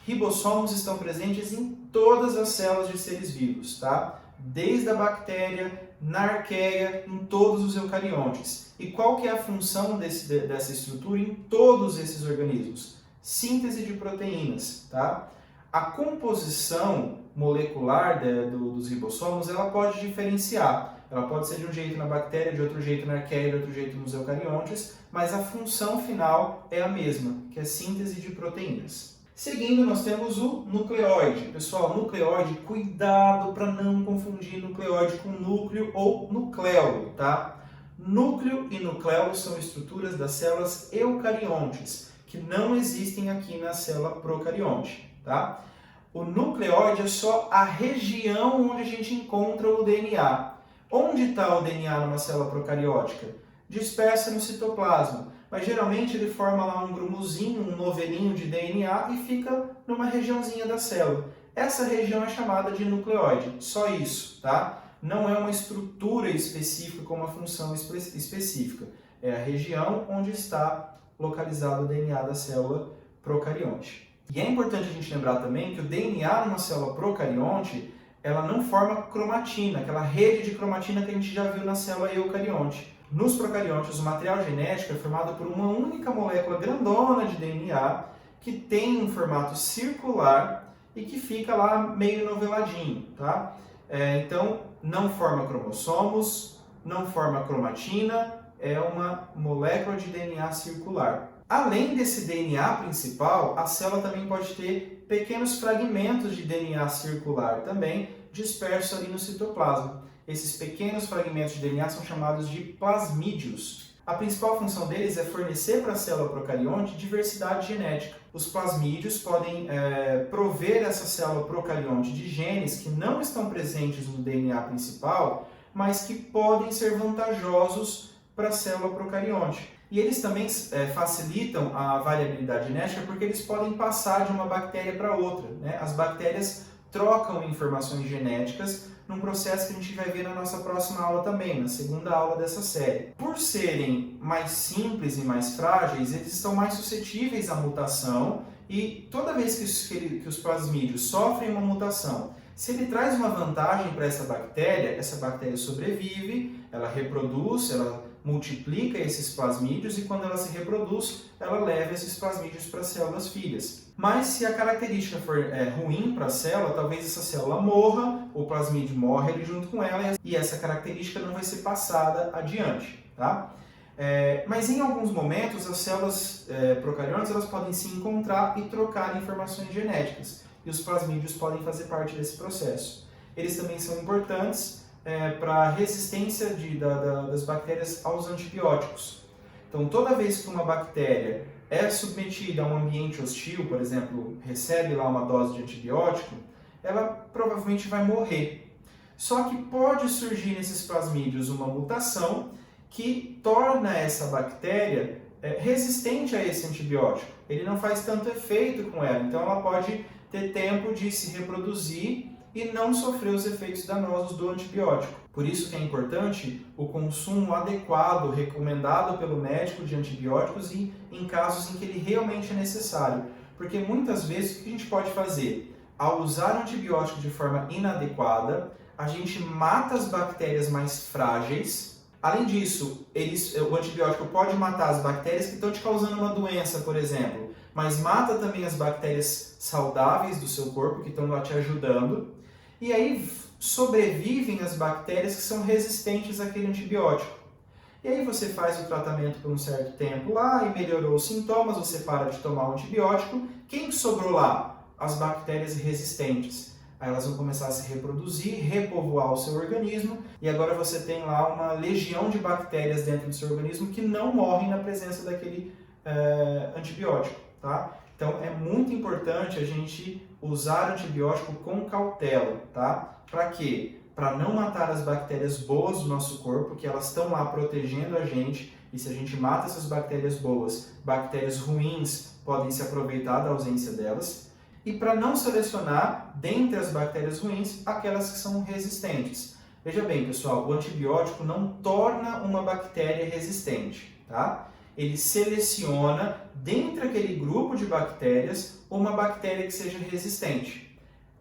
Ribossomos estão presentes em todas as células de seres vivos, tá? Desde a bactéria, na arqueia, em todos os eucariontes. E qual que é a função dessa estrutura em todos esses organismos? Síntese de proteínas, tá? A composição molecular dos ribossomos, ela pode diferenciar. Ela pode ser de um jeito na bactéria, de outro jeito na arqueia, de outro jeito nos eucariontes, mas a função final é a mesma, que é síntese de proteínas. Seguindo, nós temos o nucleóide. Pessoal, nucleóide, cuidado para não confundir nucleóide com núcleo ou nucleolo, tá? Núcleo e nucleolo são estruturas das células eucariontes, que não existem aqui na célula procarionte, tá? O nucleóide é só a região onde a gente encontra o DNA. Onde está o DNA numa célula procariótica? Dispersa no citoplasma. Mas geralmente ele forma lá um grumuzinho, um novelinho de DNA e fica numa regiãozinha da célula. Essa região é chamada de nucleóide, só isso, tá? Não é uma estrutura específica com uma função específica. É a região onde está localizado o DNA da célula procarionte. E é importante a gente lembrar também que o DNA numa célula procarionte, ela não forma cromatina, aquela rede de cromatina que a gente já viu na célula eucarionte. Nos procariontes, o material genético é formado por uma única molécula grandona de DNA que tem um formato circular e que fica lá meio noveladinho, tá? Então, não forma cromossomos, não forma cromatina, é uma molécula de DNA circular. Além desse DNA principal, a célula também pode ter pequenos fragmentos de DNA circular também dispersos ali no citoplasma. Esses pequenos fragmentos de DNA são chamados de plasmídios. A principal função deles é fornecer para a célula procarionte diversidade genética. os plasmídios podem prover essa célula procarionte de genes que não estão presentes no DNA principal, mas que podem ser vantajosos para a célula procarionte. E eles também facilitam a variabilidade genética porque eles podem passar de uma bactéria para outra, né? As bactérias trocam informações genéticas num processo que a gente vai ver na nossa próxima aula também, na segunda aula dessa série. Por serem mais simples e mais frágeis, eles estão mais suscetíveis à mutação e toda vez que os plasmídios sofrem uma mutação, se ele traz uma vantagem para essa bactéria sobrevive, ela reproduz, ela multiplica esses plasmídios e quando ela se reproduz, ela leva esses plasmídios para as células filhas. Mas se a característica for ruim para a célula, talvez essa célula morra, o plasmídio morre ali junto com ela e essa característica não vai ser passada adiante, tá? Mas em alguns momentos as células procariontes elas podem se encontrar e trocar informações genéticas e os plasmídios podem fazer parte desse processo. Eles também são importantes para a resistência das bactérias aos antibióticos. Então, toda vez que uma bactéria é submetida a um ambiente hostil, por exemplo, recebe lá uma dose de antibiótico, ela provavelmente vai morrer. Só que pode surgir nesses plasmídios uma mutação que torna essa bactéria resistente a esse antibiótico. Ele não faz tanto efeito com ela, então ela pode ter tempo de se reproduzir e não sofrer os efeitos danosos do antibiótico. Por isso que é importante o consumo adequado, recomendado pelo médico de antibióticos e em casos em que ele realmente é necessário. Porque muitas vezes o que a gente pode fazer? Ao usar o antibiótico de forma inadequada, a gente mata as bactérias mais frágeis. Além disso, o antibiótico pode matar as bactérias que estão te causando uma doença, por exemplo, mas mata também as bactérias saudáveis do seu corpo que estão lá te ajudando. E aí sobrevivem as bactérias que são resistentes àquele antibiótico. E aí você faz o tratamento por um certo tempo lá e melhorou os sintomas, você para de tomar o antibiótico. Quem sobrou lá? As bactérias resistentes. Aí elas vão começar a se reproduzir, repovoar o seu organismo e agora você tem lá uma legião de bactérias dentro do seu organismo que não morrem na presença daquele antibiótico, tá? Então é muito importante a gente usar antibiótico com cautela, tá? Para quê? Para não matar as bactérias boas do nosso corpo, que elas estão lá protegendo a gente, e se a gente mata essas bactérias boas, bactérias ruins podem se aproveitar da ausência delas, e para não selecionar, dentre as bactérias ruins, aquelas que são resistentes. Veja bem, pessoal, o antibiótico não torna uma bactéria resistente, tá? Ele seleciona, dentre aquele grupo de bactérias, uma bactéria que seja resistente.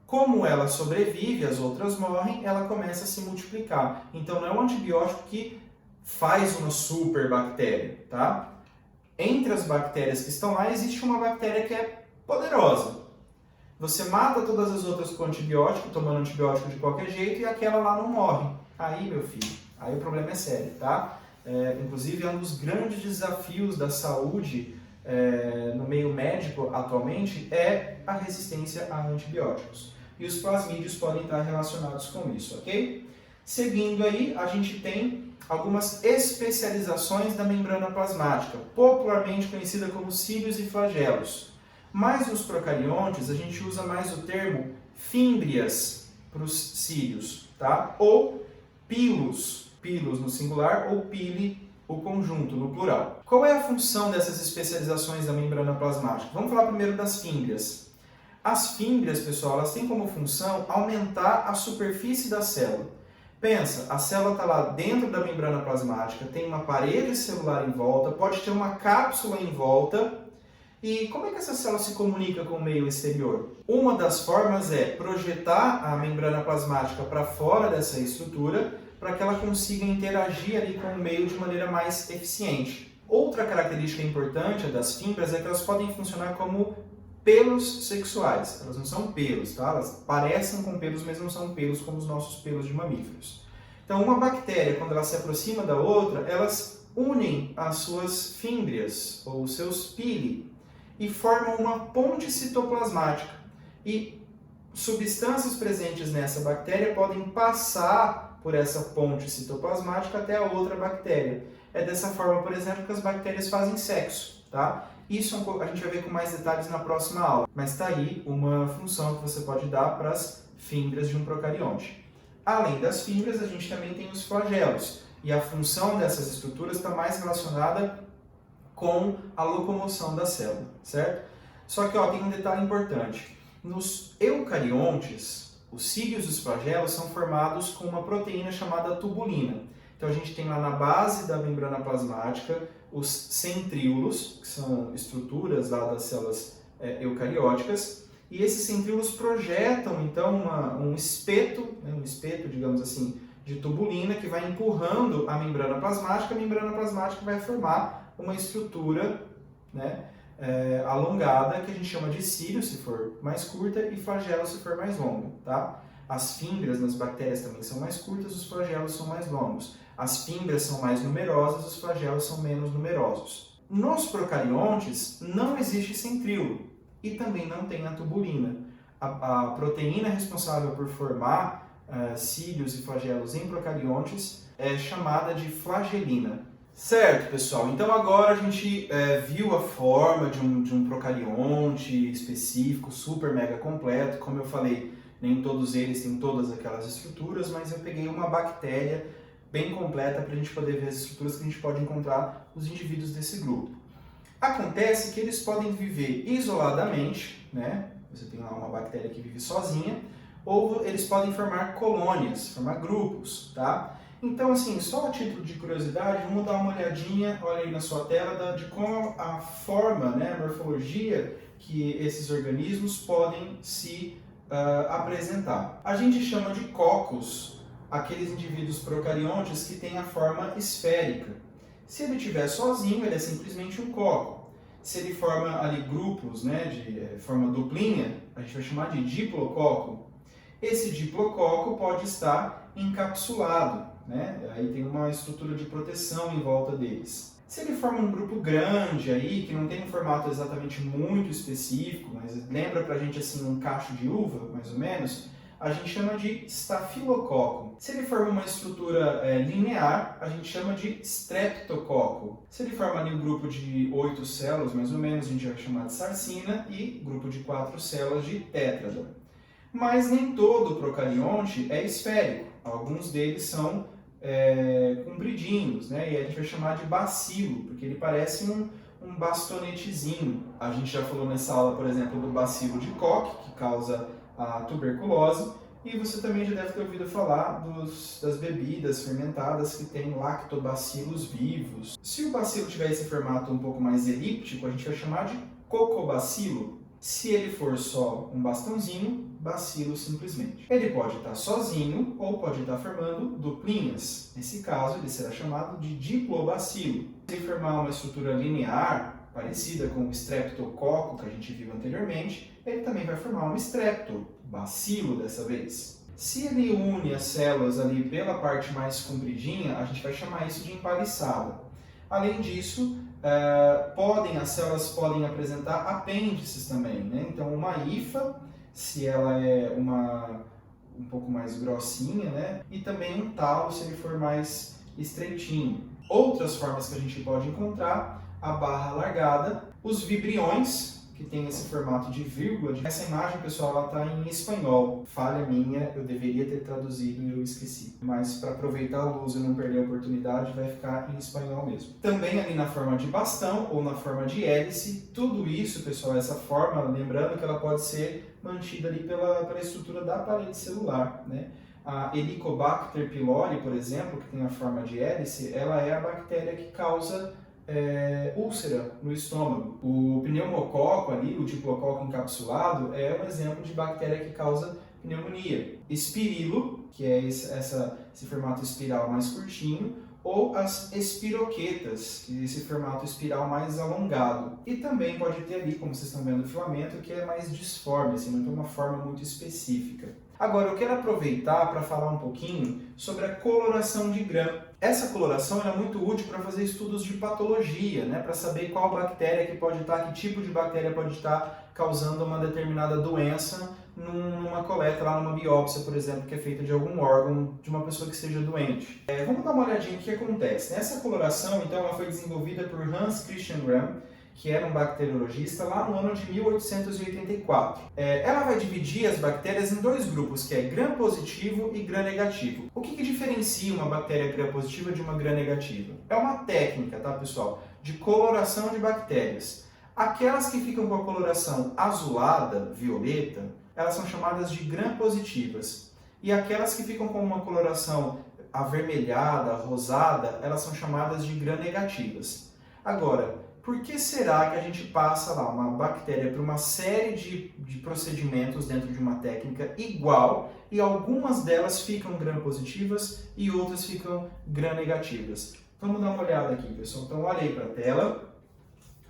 Como ela sobrevive, as outras morrem, ela começa a se multiplicar. Então não é um antibiótico que faz uma super bactéria, tá? Entre as bactérias que estão lá, existe uma bactéria que é poderosa. Você mata todas as outras com antibiótico, tomando antibiótico de qualquer jeito, e aquela lá não morre. Aí, meu filho, aí o problema é sério, tá? Inclusive, é um dos grandes desafios da saúde no meio médico atualmente é a resistência a antibióticos. E os plasmídios podem estar relacionados com isso, ok? Seguindo aí, a gente tem algumas especializações da membrana plasmática, popularmente conhecida como cílios e flagelos. Mas nos procariontes, a gente usa mais o termo fímbrias para os cílios, tá? Ou pilos no singular ou pili, o conjunto, no plural. Qual é a função dessas especializações da membrana plasmática? Vamos falar primeiro das fímbrias. As fímbrias, pessoal, elas têm como função aumentar a superfície da célula. Pensa, a célula está lá dentro da membrana plasmática, tem uma parede celular em volta, pode ter uma cápsula em volta. E como é que essa célula se comunica com o meio exterior? Uma das formas é projetar a membrana plasmática para fora dessa estrutura para que ela consiga interagir ali com o meio de maneira mais eficiente. Outra característica importante das fímbrias é que elas podem funcionar como pelos sexuais. Elas não são pelos, tá? Elas parecem com pelos, mas não são pelos como os nossos pelos de mamíferos. Então, uma bactéria, quando ela se aproxima da outra, elas unem as suas fímbrias, ou os seus pili, e formam uma ponte citoplasmática. E substâncias presentes nessa bactéria podem passar por essa ponte citoplasmática até a outra bactéria. É dessa forma, por exemplo, que as bactérias fazem sexo, tá? Isso a gente vai ver com mais detalhes na próxima aula, mas está aí uma função que você pode dar para as fímbrias de um procarionte. Além das fímbrias, a gente também tem os flagelos, e a função dessas estruturas está mais relacionada com a locomoção da célula, certo? Só que tem um detalhe importante. Nos eucariontes, os cílios e os flagelos são formados com uma proteína chamada tubulina. Então a gente tem lá na base da membrana plasmática os centríolos, que são estruturas lá das células eucarióticas, e esses centríolos projetam então um espeto, digamos assim, de tubulina que vai empurrando a membrana plasmática vai formar uma estrutura, né, alongada, que a gente chama de cílio, se for mais curta, e flagelo, se for mais longa, tá? As fímbrias nas bactérias também são mais curtas, os flagelos são mais longos. As fímbrias são mais numerosas, os flagelos são menos numerosos. Nos procariontes não existe centríolo e também não tem a tubulina. A proteína responsável por formar cílios e flagelos em procariontes é chamada de flagelina. Certo, pessoal, então agora a gente viu a forma de um procarionte específico, super mega completo. Como eu falei, nem todos eles têm todas aquelas estruturas, mas eu peguei uma bactéria bem completa para a gente poder ver as estruturas que a gente pode encontrar nos indivíduos desse grupo. Acontece que eles podem viver isoladamente, né? Você tem lá uma bactéria que vive sozinha, ou eles podem formar colônias, formar grupos, tá? Então, assim, só a título de curiosidade, vamos dar uma olhadinha, olha aí na sua tela, de como a forma, né, a morfologia que esses organismos podem se apresentar. A gente chama de cocos aqueles indivíduos procariontes que têm a forma esférica. Se ele estiver sozinho, ele é simplesmente um coco. Se ele forma ali grupos, né, de forma duplinha, a gente vai chamar de diplococo. Esse diplococo pode estar encapsulado, né? Aí tem uma estrutura de proteção em volta deles. Se ele forma um grupo grande aí, que não tem um formato exatamente muito específico, mas lembra pra gente assim um cacho de uva, mais ou menos, a gente chama de estafilococo. Se ele forma uma estrutura linear, a gente chama de streptococo. Se ele forma ali um grupo de 8 células, mais ou menos, a gente vai chamar de sarcina, e grupo de 4 células de tétrada. Mas nem todo procarionte é esférico. Alguns deles são compridinhos, né? E a gente vai chamar de bacilo, porque ele parece um bastonetezinho. A gente já falou nessa aula, por exemplo, do bacilo de Koch, que causa a tuberculose, e você também já deve ter ouvido falar das bebidas fermentadas que têm lactobacilos vivos. Se o bacilo tiver esse formato um pouco mais elíptico, a gente vai chamar de cocobacilo. Se ele for só um bastãozinho, bacilo simplesmente. Ele pode estar sozinho ou pode estar formando duplinhas. Nesse caso, ele será chamado de diplobacilo. Se ele formar uma estrutura linear, parecida com o streptococo que a gente viu anteriormente, ele também vai formar um streptobacilo dessa vez. Se ele une as células ali pela parte mais compridinha, a gente vai chamar isso de empaliçada. Além disso, as células podem apresentar apêndices também, né? Então, uma hifa, se ela é um pouco mais grossinha, né? E também um talo, se ele for mais estreitinho. Outras formas que a gente pode encontrar: a barra alargada, os vibriões, que tem esse formato de vírgula. Essa imagem, pessoal, ela está em espanhol. Falha minha, eu deveria ter traduzido e eu esqueci. Mas para aproveitar a luz e não perder a oportunidade, vai ficar em espanhol mesmo. Também ali na forma de bastão ou na forma de hélice. Tudo isso, pessoal, essa forma, lembrando que ela pode ser mantida ali pela estrutura da parede celular, né? A Helicobacter pylori, por exemplo, que tem a forma de hélice, ela é a bactéria que causa úlcera no estômago. O pneumococo ali, o diplococo encapsulado, é um exemplo de bactéria que causa pneumonia. Espirilo, que é esse formato espiral mais curtinho, ou as espiroquetas, que é esse formato espiral mais alongado. E também pode ter ali, como vocês estão vendo, o filamento, que é mais disforme, assim, não tem uma forma muito específica. Agora, eu quero aproveitar para falar um pouquinho sobre a coloração de Gram. Essa coloração é muito útil para fazer estudos de patologia, né? Para saber qual bactéria que pode estar, que tipo de bactéria pode estar causando uma determinada doença numa coleta, lá numa biópsia, por exemplo, que é feita de algum órgão de uma pessoa que esteja doente. Vamos dar uma olhadinha no que acontece. Essa coloração, então, ela foi desenvolvida por Hans Christian Gram, que era um bacteriologista lá no ano de 1884. Ela vai dividir as bactérias em dois grupos, que é gram-positivo e gram-negativo. O que diferencia uma bactéria gram-positiva de uma gram-negativa? É uma técnica, tá, pessoal, de coloração de bactérias. Aquelas que ficam com a coloração azulada, violeta, elas são chamadas de gram-positivas. E aquelas que ficam com uma coloração avermelhada, rosada, elas são chamadas de gram-negativas. Agora, por que será que a gente passa lá uma bactéria por uma série de procedimentos dentro de uma técnica igual e algumas delas ficam gram-positivas e outras ficam gram-negativas? Vamos dar uma olhada aqui, pessoal. Então, olha aí para a tela.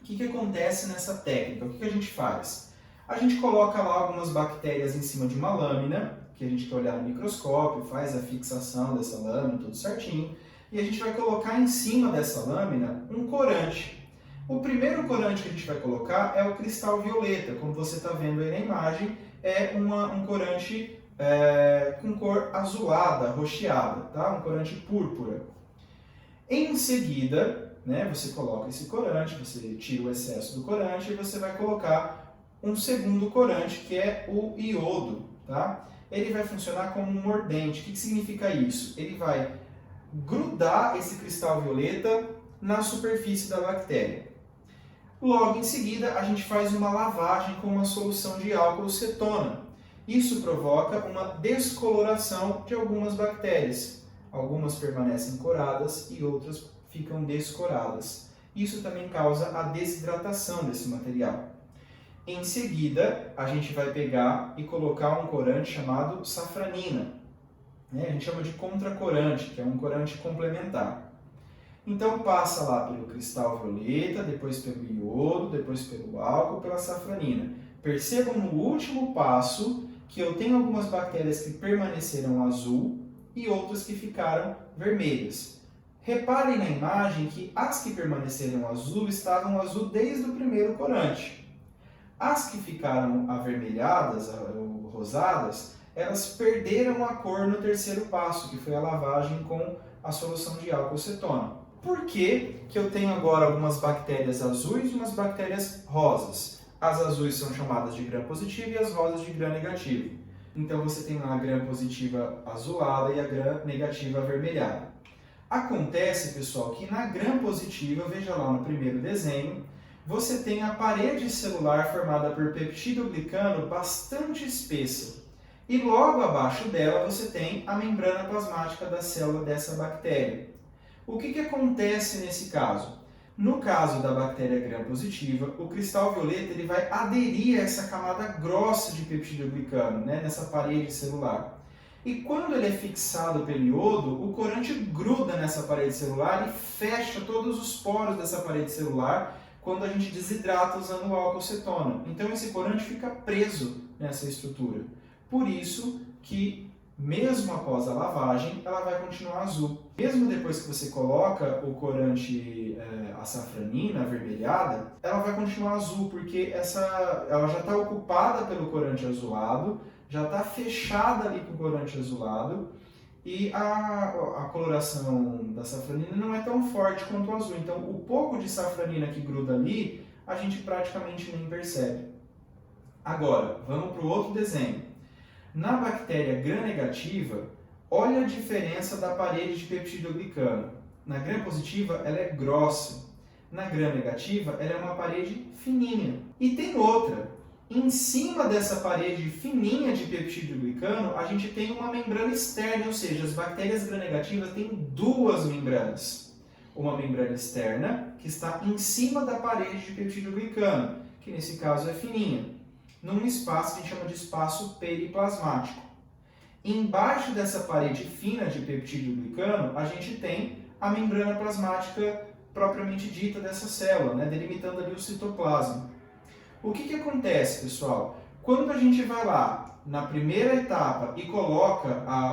O que acontece nessa técnica? O que a gente faz? A gente coloca lá algumas bactérias em cima de uma lâmina, que a gente quer olhar no microscópio, faz a fixação dessa lâmina, tudo certinho, e a gente vai colocar em cima dessa lâmina um corante. O primeiro corante que a gente vai colocar é o cristal violeta, como você está vendo aí na imagem, é um corante com cor azulada, roxeada, tá? Um corante púrpura. Em seguida, você coloca esse corante, você tira o excesso do corante e você vai colocar um segundo corante, que é o iodo, tá? Ele vai funcionar como um mordente. O que significa isso? Ele vai grudar esse cristal violeta na superfície da bactéria. Logo em seguida, a gente faz uma lavagem com uma solução de álcool cetona. Isso provoca uma descoloração de algumas bactérias. Algumas permanecem coradas e outras ficam descoradas. Isso também causa a desidratação desse material. Em seguida, a gente vai pegar e colocar um corante chamado safranina. A gente chama de contracorante, que é um corante complementar. Então passa lá pelo cristal violeta, depois pelo iodo, depois pelo álcool, pela safranina. Percebam no último passo que eu tenho algumas bactérias que permaneceram azul e outras que ficaram vermelhas. Reparem na imagem que as que permaneceram azul estavam azul desde o primeiro corante. As que ficaram avermelhadas, ou rosadas, elas perderam a cor no terceiro passo, que foi a lavagem com a solução de álcool cetona. Por que eu tenho agora algumas bactérias azuis e umas bactérias rosas? As azuis são chamadas de gram-positivo e as rosas de gram-negativo. Então você tem lá a gram-positiva azulada e a gram-negativa avermelhada. Acontece, pessoal, que na gram-positiva, veja lá no primeiro desenho, você tem a parede celular formada por peptidoglicano bastante espessa. E logo abaixo dela você tem a membrana plasmática da célula dessa bactéria. O que acontece nesse caso? No caso da bactéria gram-positiva, o cristal violeta ele vai aderir a essa camada grossa de peptidoglicano, nessa parede celular. E quando ele é fixado pelo iodo, o corante gruda nessa parede celular e fecha todos os poros dessa parede celular quando a gente desidrata usando o álcool cetona. Então esse corante fica preso nessa estrutura. Por isso que, mesmo após a lavagem, ela vai continuar azul. Mesmo depois que você coloca o corante, a safranina avermelhada, ela vai continuar azul, porque ela já está ocupada pelo corante azulado, já está fechada ali com o corante azulado, e a coloração da safranina não é tão forte quanto o azul. Então, o pouco de safranina que gruda ali, a gente praticamente nem percebe. Agora, vamos para o outro desenho. Na bactéria gram-negativa, olha a diferença da parede de peptidoglicano. Na gram-positiva, ela é grossa. Na gram-negativa, ela é uma parede fininha. E tem outra. Em cima dessa parede fininha de peptidoglicano, a gente tem uma membrana externa, ou seja, as bactérias gram-negativas têm duas membranas. Uma membrana externa, que está em cima da parede de peptidoglicano, que nesse caso é fininha, num espaço que a gente chama de espaço periplasmático. Embaixo dessa parede fina de peptidoglicano, a gente tem a membrana plasmática propriamente dita dessa célula, delimitando ali o citoplasma. O que acontece, pessoal? Quando a gente vai lá na primeira etapa e coloca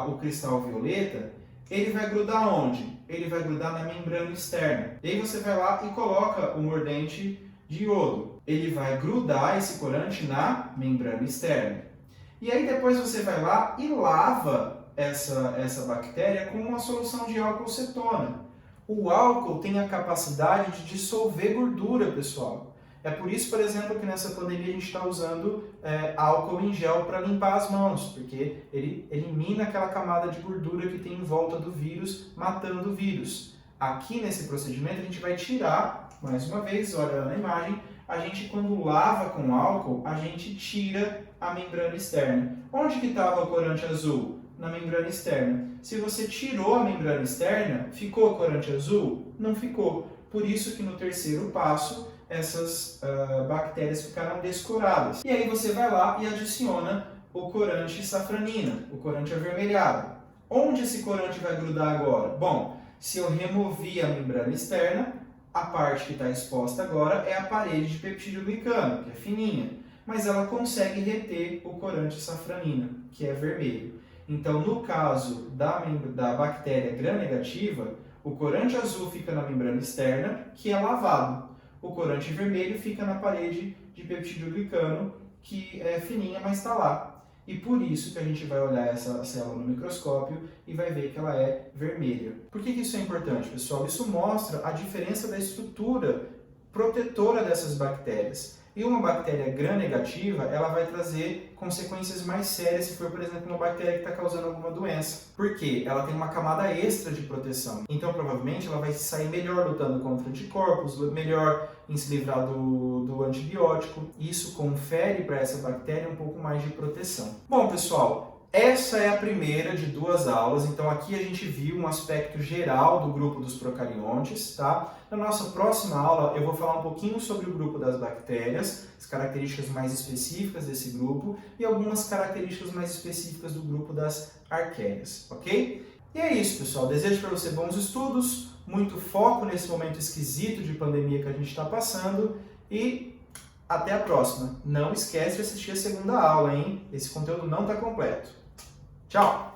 o cristal violeta, ele vai grudar onde? Ele vai grudar na membrana externa. E aí você vai lá e coloca o mordente de iodo. Ele vai grudar esse corante na membrana externa. E aí depois você vai lá e lava essa bactéria com uma solução de álcool cetona. O álcool tem a capacidade de dissolver gordura, pessoal. É por isso, por exemplo, que nessa pandemia a gente está usando álcool em gel para limpar as mãos, porque ele elimina aquela camada de gordura que tem em volta do vírus, matando o vírus. Aqui nesse procedimento a gente vai tirar, mais uma vez, olha na imagem, a gente quando lava com álcool, a gente tira a membrana externa. Onde que estava o corante azul? Na membrana externa. Se você tirou a membrana externa, ficou corante azul? Não ficou. Por isso que no terceiro passo, essas bactérias ficaram descuradas. E aí você vai lá e adiciona o corante safranina, o corante avermelhado. Onde esse corante vai grudar agora? Bom, se eu removi a membrana externa, a parte que está exposta agora é a parede de peptidoglicano, que é fininha, mas ela consegue reter o corante safranina, que é vermelho. Então, no caso da bactéria gram-negativa, o corante azul fica na membrana externa, que é lavado. O corante vermelho fica na parede de peptidoglicano, que é fininha, mas está lá. E por isso que a gente vai olhar essa célula no microscópio e vai ver que ela é vermelha. Por que isso é importante, pessoal? Isso mostra a diferença da estrutura protetora dessas bactérias. E uma bactéria gram-negativa, ela vai trazer consequências mais sérias se for, por exemplo, uma bactéria que está causando alguma doença. Por quê? Ela tem uma camada extra de proteção. Então, provavelmente, ela vai sair melhor lutando contra anticorpos, melhor em se livrar do antibiótico. Isso confere para essa bactéria um pouco mais de proteção. Bom, pessoal, essa é a primeira de 2 aulas, então aqui a gente viu um aspecto geral do grupo dos procariontes, tá? Na nossa próxima aula eu vou falar um pouquinho sobre o grupo das bactérias, as características mais específicas desse grupo e algumas características mais específicas do grupo das arqueias, ok? E é isso, pessoal. Desejo para você bons estudos, muito foco nesse momento esquisito de pandemia que a gente está passando e até a próxima. Não esquece de assistir a segunda aula, hein? Esse conteúdo não está completo. Tchau!